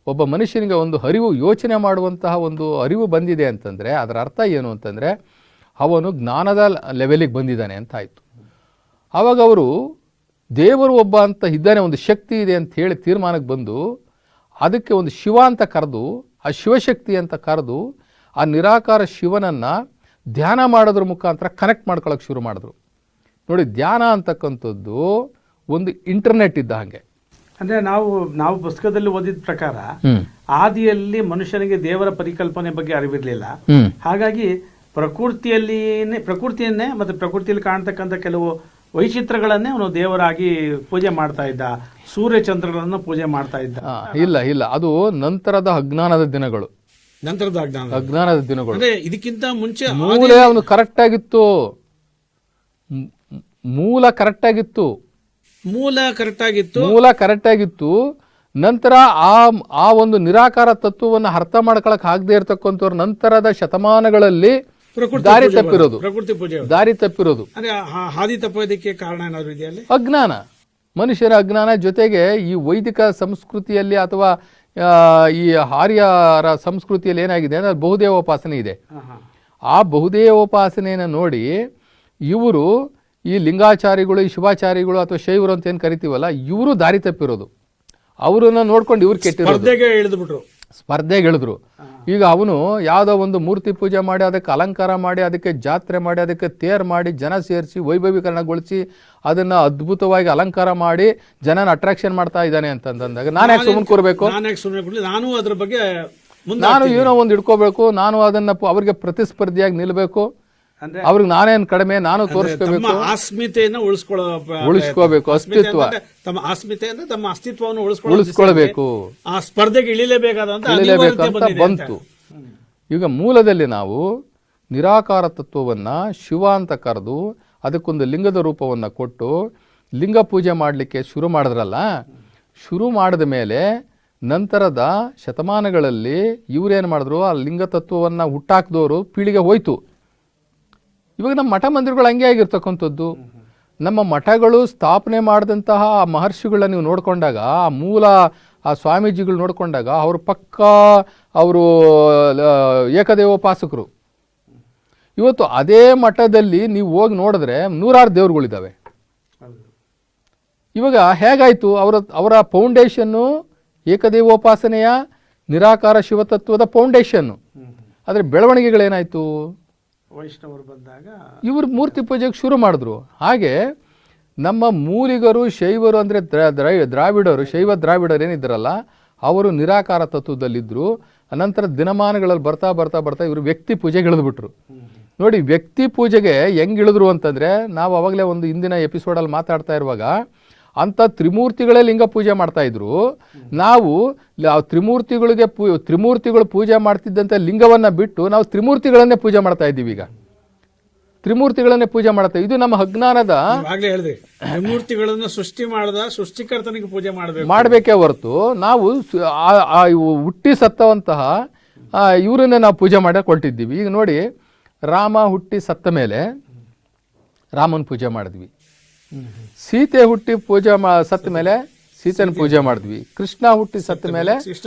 ಒಬ್ಬ ಮನುಷ್ಯನಿಗೆ ಒಂದು ಯೋಚನೆ ಮಾಡುವಂತಹ ಒಂದು ಅರಿವು ಬಂದಿದೆ ಅಂತಂದರೆ ಅದರ ಅರ್ಥ ಏನು ಅಂತಂದರೆ ಅವನು ಜ್ಞಾನದ ಲೆವೆಲಿಗೆ ಬಂದಿದ್ದಾನೆ ಅಂತ ಆಯಿತು. ಆವಾಗ ಅವರು ದೇವರು ಒಬ್ಬ ಅಂತ ಇದ್ದಾನೆ, ಒಂದು ಶಕ್ತಿ ಇದೆ ಅಂತ ಹೇಳಿ ತೀರ್ಮಾನಕ್ಕೆ ಬಂದು ಅದಕ್ಕೆ ಒಂದು ಶಿವ ಅಂತ ಕರೆದು, ಆ ಶಿವಶಕ್ತಿ ಅಂತ ಕರೆದು ಆ ನಿರಾಕಾರ ಶಿವನನ್ನು ಧ್ಯಾನ ಮಾಡೋದ್ರ ಮುಖಾಂತರ ಕನೆಕ್ಟ್ ಮಾಡ್ಕೊಳ್ಳೋಕೆ ಶುರು ಮಾಡಿದ್ರು. ನೋಡಿ, ಧ್ಯಾನ ಅಂತಕ್ಕಂಥದ್ದು ಒಂದು ಇಂಟರ್ನೆಟ್ ಇದ್ದ ಹಾಗೆ. ಅಂದ್ರೆ ನಾವು ಪುಸ್ತಕದಲ್ಲಿ ಓದಿದ ಪ್ರಕಾರ ಆದಿಯಲ್ಲಿ ಮನುಷ್ಯನಿಗೆ ದೇವರ ಪರಿಕಲ್ಪನೆ ಬಗ್ಗೆ ಅರಿವಿರಲಿಲ್ಲ. ಹಾಗಾಗಿ ಪ್ರಕೃತಿಯನ್ನೇ ಮತ್ತೆ ಪ್ರಕೃತಿಯಲ್ಲಿ ಕಾಣ್ತಕ್ಕಂಥ ಕೆಲವು ವೈಚಿತ್ರಗಳನ್ನೇ ಅವನು ದೇವರಾಗಿ ಪೂಜೆ ಮಾಡ್ತಾ ಇದ್ದ, ಸೂರ್ಯ ಚಂದ್ರಗಳನ್ನು ಪೂಜೆ ಮಾಡ್ತಾ ಇದ್ದ. ಇಲ್ಲ, ಅದು ನಂತರದ ಅಜ್ಞಾನದ ದಿನಗಳು. ಅಜ್ಞಾನದ ದಿನಗಳು. ಇದಕ್ಕಿಂತ ಮುಂಚೆ ಮೂಲ ಅವನು ಕರೆಕ್ಟ್ ಆಗಿತ್ತು. ಮೂಲ ಕರೆಕ್ಟ್ ಆಗಿತ್ತು. ನಂತರ ಆ ಒಂದು ನಿರಾಕಾರ ತತ್ವವನ್ನು ಅರ್ಥ ಮಾಡ್ಕೊಳಕ್ ಆಗದೆ ಇರತಕ್ಕಂಥವ್ರು ನಂತರದ ಶತಮಾನಗಳಲ್ಲಿ ದಾರಿ ತಪ್ಪಿರೋದು ಹಾದಿ ತಪ್ಪೋದಕ್ಕೆ ಕಾರಣ ಏನಾದ್ರು ಇದೆಯಲ್ಲ? ಅಜ್ಞಾನ, ಮನುಷ್ಯರ ಅಜ್ಞಾನ. ಜೊತೆಗೆ ಈ ವೈದಿಕ ಸಂಸ್ಕೃತಿಯಲ್ಲಿ ಅಥವಾ ಈ ಆರ್ಯರ ಸಂಸ್ಕೃತಿಯಲ್ಲಿ ಏನಾಗಿದೆ ಅಂದ್ರೆ ಬಹುದೇವೋಪಾಸನೆ ಇದೆ. ಆ ಬಹುದೇವೋಪಾಸನೆಯನ್ನು ನೋಡಿ ಇವರು ಈ ಲಿಂಗಾಚಾರಿಗಳು, ಈ ಶಿವಾಚಾರಿಗಳು ಅಥವಾ ಶೈವರು ಅಂತ ಏನು ಕರಿತೀವಲ್ಲ, ಇವರು ದಾರಿ ತಪ್ಪಿರೋದು. ಅವರನ್ನ ನೋಡ್ಕೊಂಡು ಇವ್ರು ಸ್ಪರ್ಧೆಗೆ ಇಳಿದ್ರು. ಈಗ ಅವನು ಯಾವುದೋ ಒಂದು ಮೂರ್ತಿ ಪೂಜೆ ಮಾಡಿ ಅದಕ್ಕೆ ಅಲಂಕಾರ ಮಾಡಿ ಅದಕ್ಕೆ ಜಾತ್ರೆ ಮಾಡಿ ಅದಕ್ಕೆ ತೇರ್ ಮಾಡಿ ಜನ ಸೇರಿಸಿ ವೈಭವೀಕರಣಗೊಳಿಸಿ ಅದನ್ನ ಅದ್ಭುತವಾಗಿ ಅಲಂಕಾರ ಮಾಡಿ ಜನನ ಅಟ್ರಾಕ್ಷನ್ ಮಾಡ್ತಾ ಇದ್ದಾನೆ ಅಂತಂದಾಗ ನಾನು ಯಾಕೆ ಸುಮ್ಮನೆ ಕೂರ್ಬೇಕು? ನಾನು ಏನೋ ಒಂದು ಇಟ್ಕೋಬೇಕು, ನಾನು ಅದನ್ನ ಅವ್ರಿಗೆ ಪ್ರತಿಸ್ಪರ್ಧಿಯಾಗಿ ನಿಲ್ಬೇಕು, ಅವ್ರಿಗೆ ನಾನೇನ್ ಕಡಿಮೆ, ನಾನು ತೋರಿಸ್ಕೋಬೇಕು, ಅಸ್ಮಿತೆಯನ್ನು ಉಳಿಸ್ಕೋಬೇಕು, ಅಸ್ತಿತ್ವ ತಮ್ಮ ಅಸ್ತಿತ್ವವನ್ನು ಉಳಿಸ್ಕೊಳ್ಬೇಕು, ಆ ಸ್ಪರ್ಧೆಗೆ ಇಳಿಲೇಬೇಕಂತ ಬಂತು. ಈಗ ಮೂಲದಲ್ಲಿ ನಾವು ನಿರಾಕಾರ ತತ್ವವನ್ನ ಶಿವ ಅಂತ ಕರೆದು ಅದಕ್ಕೊಂದು ಲಿಂಗದ ರೂಪವನ್ನ ಕೊಟ್ಟು ಲಿಂಗ ಪೂಜೆ ಮಾಡಲಿಕ್ಕೆ ಶುರು ಮಾಡಿದ್ರಲ್ಲ. ಶುರು ಮಾಡಿದ ಮೇಲೆ ನಂತರದ ಶತಮಾನಗಳಲ್ಲಿ ಇವರೇನು ಮಾಡಿದ್ರು, ಆ ಲಿಂಗ ತತ್ವವನ್ನ ಹುಟ್ಟಾಕ್ದವರು ಪೀಳಿಗೆ ಹೋಯ್ತು. ಇವಾಗ ನಮ್ಮ ಮಠ ಮಂದಿರಗಳು ಹಂಗೆ ಆಗಿರ್ತಕ್ಕಂಥದ್ದು. ನಮ್ಮ ಮಠಗಳು ಸ್ಥಾಪನೆ ಮಾಡಿದಂತಹ ಮಹರ್ಷಿಗಳನ್ನ ನೀವು ನೋಡ್ಕೊಂಡಾಗ, ಆ ಮೂಲ ಆ ಸ್ವಾಮೀಜಿಗಳು ನೋಡ್ಕೊಂಡಾಗ ಅವ್ರ ಪಕ್ಕ ಅವರು ಏಕದೇವೋಪಾಸಕರು. ಇವತ್ತು ಅದೇ ಮಠದಲ್ಲಿ ನೀವು ಹೋಗಿ ನೋಡಿದ್ರೆ 100 ದೇವರುಗಳಿದ್ದಾವೆ. ಇವಾಗ ಹೇಗಾಯಿತು? ಅವರ ಫೌಂಡೇಶನ್ನು ಏಕದೇವೋಪಾಸನೆಯ ನಿರಾಕಾರ ಶಿವತತ್ವದ ಫೌಂಡೇಶನ್ನು. ಆದರೆ ಬೆಳವಣಿಗೆಗಳೇನಾಯಿತು? ವೈಷ್ಣವರು ಬಂದಾಗ ಇವರು ಮೂರ್ತಿ ಪೂಜೆಗೆ ಶುರು ಮಾಡಿದ್ರು. ಹಾಗೆ ನಮ್ಮ ಮೂಲಿಗರು ಶೈವರು ಅಂದರೆ ದ್ರಾವಿಡರು, ಶೈವ ದ್ರಾವಿಡರು ಏನಿದ್ರಲ್ಲ ಅವರು ನಿರಾಕಾರ ತತ್ವದಲ್ಲಿದ್ದರು. ಅನಂತರ ದಿನಮಾನಗಳಲ್ಲಿ ಬರ್ತಾ ಬರ್ತಾ ಬರ್ತಾ ಇವರು ವ್ಯಕ್ತಿ ಪೂಜೆಗೆ ಇಳಿದ್ಬಿಟ್ರು. ನೋಡಿ, ವ್ಯಕ್ತಿ ಪೂಜೆಗೆ ಹೆಂಗೆ ಇಳಿದ್ರು ಅಂತಂದರೆ, ನಾವು ಅವಾಗಲೇ ಒಂದು ಹಿಂದಿನ ಎಪಿಸೋಡಲ್ಲಿ ಮಾತಾಡ್ತಾ ಇರುವಾಗ ಅಂಥ ತ್ರಿಮೂರ್ತಿಗಳೇ ಲಿಂಗ ಪೂಜೆ ಮಾಡ್ತಾ ಇದ್ರು. ನಾವು ತ್ರಿಮೂರ್ತಿಗಳು ಪೂಜೆ ಮಾಡ್ತಿದ್ದಂಥ ಲಿಂಗವನ್ನು ಬಿಟ್ಟು ನಾವು ತ್ರಿಮೂರ್ತಿಗಳನ್ನೇ ಪೂಜೆ ಮಾಡ್ತಾ ಇದ್ದೀವಿ. ಈಗ ತ್ರಿಮೂರ್ತಿಗಳನ್ನೇ ಪೂಜೆ ಮಾಡ್ತಾ, ಇದು ನಮ್ಮ ಅಜ್ಞಾನದ. ತ್ರಿಮೂರ್ತಿಗಳನ್ನು ಸೃಷ್ಟಿ ಮಾಡಿದ ಸೃಷ್ಟಿಕರ್ತನಿಗೆ ಪೂಜೆ ಮಾಡಬೇಕೇ ಹೊರತು ನಾವು ಹುಟ್ಟಿ ಸತ್ತವಂತಹ ಇವರನ್ನೇ ನಾವು ಪೂಜೆ ಮಾಡಿಕೊಳ್ತಿದ್ದೀವಿ. ಈಗ ನೋಡಿ, ರಾಮ ಹುಟ್ಟಿ ಸತ್ತ ಮೇಲೆ ರಾಮನ ಪೂಜೆ ಮಾಡಿದ್ವಿ, ಸೀತೆ ಹುಟ್ಟಿ ಸತ್ತ ಮೇಲೆ ಸೀತೆನ ಪೂಜೆ ಮಾಡಿದ್ವಿ, ಕೃಷ್ಣ ಹುಟ್ಟಿ ಸತ್ತ ಮೇಲೆ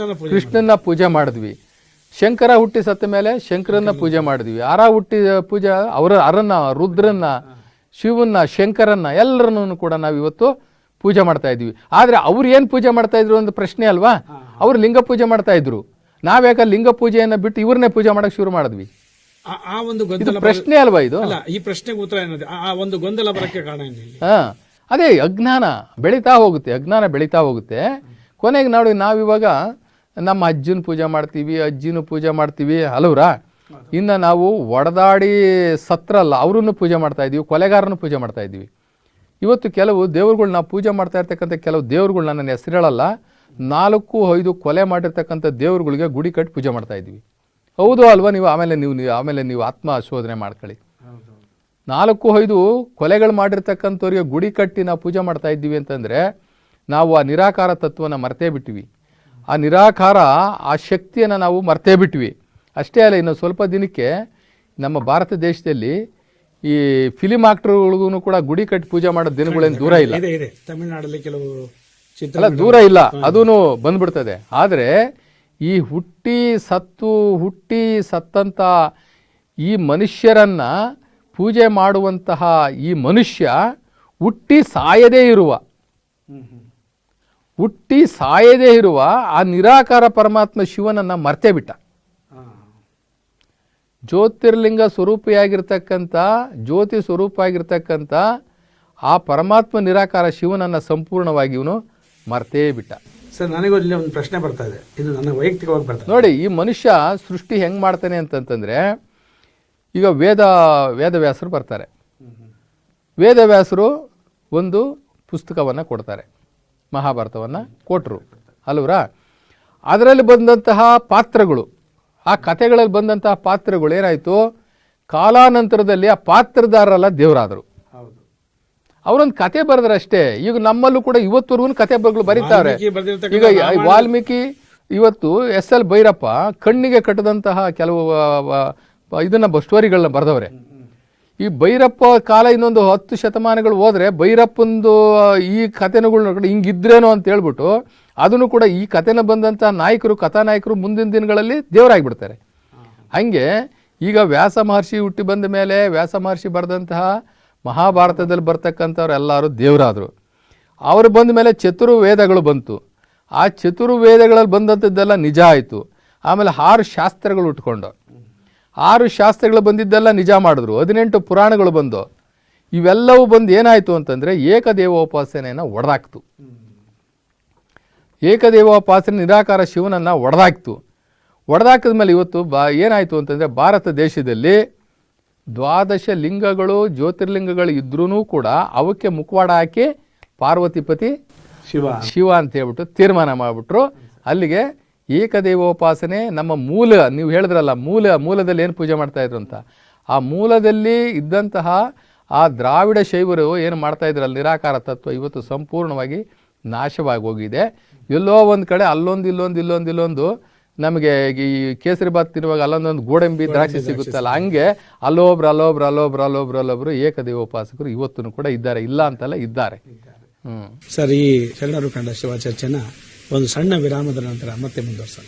ಕೃಷ್ಣನ ಪೂಜೆ ಮಾಡಿದ್ವಿ, ಶಂಕರ ಹುಟ್ಟಿ ಸತ್ತ ಮೇಲೆ ಶಂಕರನ್ನ ಪೂಜೆ ಮಾಡಿದ್ವಿ, ಅರ ಹುಟ್ಟಿ ಪೂಜೆ ಅರನ್ನ, ರುದ್ರನ್ನ, ಶಿವನ್ನ, ಶಂಕರನ್ನ ಎಲ್ಲರನ್ನು ಕೂಡ ನಾವು ಇವತ್ತು ಪೂಜೆ ಮಾಡ್ತಾ ಇದ್ವಿ. ಆದ್ರೆ ಅವ್ರು ಏನ್ ಪೂಜೆ ಮಾಡ್ತಾ ಇದ್ರು ಒಂದು ಪ್ರಶ್ನೆ ಅಲ್ವಾ? ಅವ್ರು ಲಿಂಗ ಪೂಜೆ ಮಾಡ್ತಾ ಇದ್ರು. ನಾವ್ಯಾಕ ಲಿಂಗ ಪೂಜೆಯನ್ನ ಬಿಟ್ಟು ಇವ್ರನ್ನೇ ಪೂಜೆ ಮಾಡಕ್ ಶುರು ಮಾಡಿದ್ವಿ? ಆ ಒಂದು ಗೊಂದಲ ಪ್ರಶ್ನೆ ಅಲ್ವಾ ಇದು? ಈ ಪ್ರಶ್ನೆಗೆ ಉತ್ತರ ಏನದು? ಆ ಒಂದು ಗೊಂದಲ ಬರಕ್ಕೆ ಕಾರಣ ಏನಿಲ್ಲ. ಅದೇ ಅಜ್ಞಾನ ಬೆಳೀತಾ ಹೋಗುತ್ತೆ, ಅಜ್ಞಾನ ಬೆಳೀತಾ ಹೋಗುತ್ತೆ. ಕೊನೆಗೆ ನಾವಿವಾಗ ನಮ್ಮ ಅಜ್ಜನ ಪೂಜೆ ಮಾಡ್ತೀವಿ, ಅಜ್ಜಿನೂ ಪೂಜೆ ಮಾಡ್ತೀವಿ ಅಲ್ವರಾ. ಇನ್ನು ನಾವು ಒಡೆದಾಡಿ ಸತ್ರಲ್ಲ ಅವರನ್ನು ಪೂಜೆ ಮಾಡ್ತಾ ಇದ್ದೀವಿ, ಕೊಲೆಗಾರನ್ನು ಪೂಜೆ ಮಾಡ್ತಾ ಇದ್ದೀವಿ. ಇವತ್ತು ಕೆಲವು ದೇವ್ರುಗಳು ನಾವು ಪೂಜೆ ಮಾಡ್ತಾ ಇರ್ತಕ್ಕಂಥ ಕೆಲವು ದೇವ್ರುಗಳು ನನ್ನ ಹೆಸರು ಹೇಳಲ್ಲ, 4-5 ಕೊಲೆ ಮಾಡಿರ್ತಕ್ಕಂಥ ದೇವ್ರುಗಳಿಗೆ ಗುಡಿ ಕಟ್ಟಿ ಪೂಜೆ ಮಾಡ್ತಾ ಇದ್ದೀವಿ. ಹೌದು ಅಲ್ವಾ? ಆಮೇಲೆ ನೀವು ಆತ್ಮ ಶೋಧನೆ ಮಾಡ್ಕೊಳ್ಳಿ. 4-5 ಕೊಲೆಗಳು ಮಾಡಿರ್ತಕ್ಕಂಥವ್ರಿಗೆ ಗುಡಿ ಕಟ್ಟಿ ನಾವು ಪೂಜೆ ಮಾಡ್ತಾ ಇದ್ದೀವಿ ಅಂತಂದರೆ ನಾವು ಆ ನಿರಾಕಾರ ತತ್ವನ ಮರ್ತೇ ಬಿಟ್ಟಿವಿ. ಆ ನಿರಾಕಾರ ಆ ಶಕ್ತಿಯನ್ನು ನಾವು ಮರ್ತೇ ಬಿಟ್ವಿ. ಅಷ್ಟೇ ಅಲ್ಲ, ಇನ್ನು ಸ್ವಲ್ಪ ದಿನಕ್ಕೆ ನಮ್ಮ ಭಾರತ ದೇಶದಲ್ಲಿ ಈ ಫಿಲಿಮ್ ಆಕ್ಟರ್ಗಳಿಗೂ ಕೂಡ ಗುಡಿ ಕಟ್ಟಿ ಪೂಜೆ ಮಾಡೋ ದಿನಗಳೇನು ದೂರ ಇಲ್ಲ. ತಮಿಳುನಾಡಲ್ಲಿ ಕೆಲವು ಅಲ್ಲ, ದೂರ ಇಲ್ಲ, ಅದೂ ಬಂದ್ಬಿಡ್ತದೆ. ಆದರೆ ಈ ಹುಟ್ಟಿ ಸತ್ತಂಥ ಈ ಮನುಷ್ಯರನ್ನ ಪೂಜೆ ಮಾಡುವಂತಹ ಈ ಮನುಷ್ಯ ಹುಟ್ಟಿ ಸಾಯದೇ ಇರುವ ಆ ನಿರಾಕಾರ ಪರಮಾತ್ಮ ಶಿವನನ್ನ ಮರ್ತೇ ಬಿಟ್ಟ. ಜ್ಯೋತಿರ್ಲಿಂಗ ಸ್ವರೂಪಿಯಾಗಿರ್ತಕ್ಕಂಥ ಜ್ಯೋತಿ ಸ್ವರೂಪ ಆಗಿರ್ತಕ್ಕಂಥ ಆ ಪರಮಾತ್ಮ ನಿರಾಕಾರ ಶಿವನನ್ನು ಸಂಪೂರ್ಣವಾಗಿ ಇವನು ಮರ್ತೇ ಬಿಟ್ಟ. ಸರ್, ನನಗೂ ಇಲ್ಲಿ ಒಂದು ಪ್ರಶ್ನೆ ಬರ್ತಾ ಇದೆ, ಇದು ನನ್ನ ವೈಯಕ್ತಿಕವಾಗಿ ಬರ್ತದೆ. ನೋಡಿ, ಈ ಮನುಷ್ಯ ಸೃಷ್ಟಿ ಹೆಂಗೆ ಮಾಡ್ತಾನೆ ಅಂತಂತಂದರೆ, ಈಗ ವೇದವ್ಯಾಸರು ಬರ್ತಾರೆ. ವೇದವ್ಯಾಸರು ಒಂದು ಪುಸ್ತಕವನ್ನು ಕೊಡ್ತಾರೆ, ಮಹಾಭಾರತವನ್ನು ಕೊಟ್ಟರು ಅಲ್ವರಾ. ಅದರಲ್ಲಿ ಬಂದಂತಹ ಪಾತ್ರಗಳು, ಆ ಕಥೆಗಳಲ್ಲಿ ಬಂದಂತಹ ಪಾತ್ರಗಳು ಏನಾಯಿತು, ಕಾಲಾನಂತರದಲ್ಲಿ ಆ ಪಾತ್ರಧಾರರೆಲ್ಲ ದೇವರಾದರು. ಅವರೊಂದು ಕತೆ ಬರೆದ್ರೆ ಅಷ್ಟೇ. ಈಗ ನಮ್ಮಲ್ಲೂ ಕೂಡ ಇವತ್ತವರೆಗೂ ಕತೆ ಬರೀತಾರೆ. ಈಗ ವಾಲ್ಮೀಕಿ ಇವತ್ತು SL ಭೈರಪ್ಪ ಕಣ್ಣಿಗೆ ಕಟ್ಟದಂತಹ ಕೆಲವು ಇದನ್ನ ಸ್ಟೋರಿಗಳನ್ನ ಬರೆದವ್ರೆ. ಈ ಭೈರಪ್ಪ ಕಾಲ ಇನ್ನೊಂದು 10 ಶತಮಾನಗಳು ಹೋದ್ರೆ ಭೈರಪ್ಪಂದು ಈ ಕಥೆಗಳು ಹಿಂಗಿದ್ರೇನೋ ಅಂತ ಹೇಳ್ಬಿಟ್ಟು ಅದನ್ನು ಕೂಡ ಈ ಕಥೆನ ಬಂದಂಥ ಕಥಾನಾಯಕರು ಮುಂದಿನ ದಿನಗಳಲ್ಲಿ ದೇವರಾಗಿಬಿಡ್ತಾರೆ. ಹಂಗೆ ಈಗ ವ್ಯಾಸ ಮಹರ್ಷಿ ಹುಟ್ಟಿ ಬಂದ ಮೇಲೆ ವ್ಯಾಸ ಮಹರ್ಷಿ ಬರೆದಂತಹ ಮಹಾಭಾರತದಲ್ಲಿ ಬರ್ತಕ್ಕಂಥವ್ರು ಎಲ್ಲರೂ ದೇವರಾದರು. ಅವರು ಬಂದ ಮೇಲೆ ಚತುರ್ವೇದಗಳು ಬಂತು. ಆ ಚತುರ್ವೇದಗಳಲ್ಲಿ ಬಂದಂಥದ್ದೆಲ್ಲ ನಿಜ ಆಯಿತು. ಆಮೇಲೆ 6 ಶಾಸ್ತ್ರಗಳು ಉಟ್ಕೊಂಡು 6 ಶಾಸ್ತ್ರಗಳು ಬಂದಿದ್ದೆಲ್ಲ ನಿಜ ಮಾಡಿದ್ರು. 18 ಪುರಾಣಗಳು ಬಂದು ಇವೆಲ್ಲವೂ ಬಂದು ಏನಾಯಿತು ಅಂತಂದರೆ ಏಕದೇವೋಪಾಸನೆಯನ್ನು ಒಡೆದಾಕ್ತು. ಏಕದೇವೋಪಾಸನೆ ನಿರಾಕಾರ ಶಿವನನ್ನು ಒಡೆದಾಕಿದ ಮೇಲೆ ಇವತ್ತು ಏನಾಯಿತು ಅಂತಂದರೆ ಭಾರತ ದೇಶದಲ್ಲಿ 12 ಲಿಂಗಗಳು ಜ್ಯೋತಿರ್ಲಿಂಗಗಳು ಇದ್ರೂ ಕೂಡ ಅವಕ್ಕೆ ಮುಖವಾಡ ಹಾಕಿ ಪಾರ್ವತಿಪತಿ ಶಿವ ಅಂತ ಹೇಳ್ಬಿಟ್ಟು ತೀರ್ಮಾನ ಮಾಡಿಬಿಟ್ರು. ಅಲ್ಲಿಗೆ ಏಕದೇವೋಪಾಸನೆ ನಮ್ಮ ಮೂಲ, ನೀವು ಹೇಳಿದ್ರಲ್ಲ ಮೂಲದಲ್ಲಿ ಏನು ಪೂಜೆ ಮಾಡ್ತಾ ಇದ್ರು ಅಂತ, ಆ ಮೂಲದಲ್ಲಿ ಇದ್ದಂತಹ ಆ ದ್ರಾವಿಡ ಶೈವರು ಏನು ಮಾಡ್ತಾ ಇದ್ರಲ್ಲ ನಿರಾಕಾರ ತತ್ವ ಇವತ್ತು ಸಂಪೂರ್ಣವಾಗಿ ನಾಶವಾಗಿ ಹೋಗಿದೆ. ಎಲ್ಲೋ ಒಂದು ಕಡೆ ಅಲ್ಲೊಂದು ನಮಗೆ ಈ ಕೇಸರಿ ಬಾತ್ ತಿನ್ನುವಾಗ ಅಲ್ಲೊಂದೊಂದು ಗೋಡಂಬಿ ದ್ರಾಕ್ಷಿ ಸಿಗುತ್ತಲ್ಲ, ಹಂಗೆ ಅಲ್ಲೊಬ್ರು ಏಕದೇವೋಪಾಸಕರು ಇವತ್ತು ಕೂಡ ಇದ್ದಾರೆ, ಇಲ್ಲ ಅಂತಲ್ಲ ಇದ್ದಾರೆ. ಸರ್, ಈ ಶರಣರು ಕಂಡ ಶಿವ ಚರ್ಚೆನ ಒಂದು ಸಣ್ಣ ವಿರಾಮದ ನಂತರ ಮತ್ತೆ ಮುಂದುವರ್ಸೋಣ.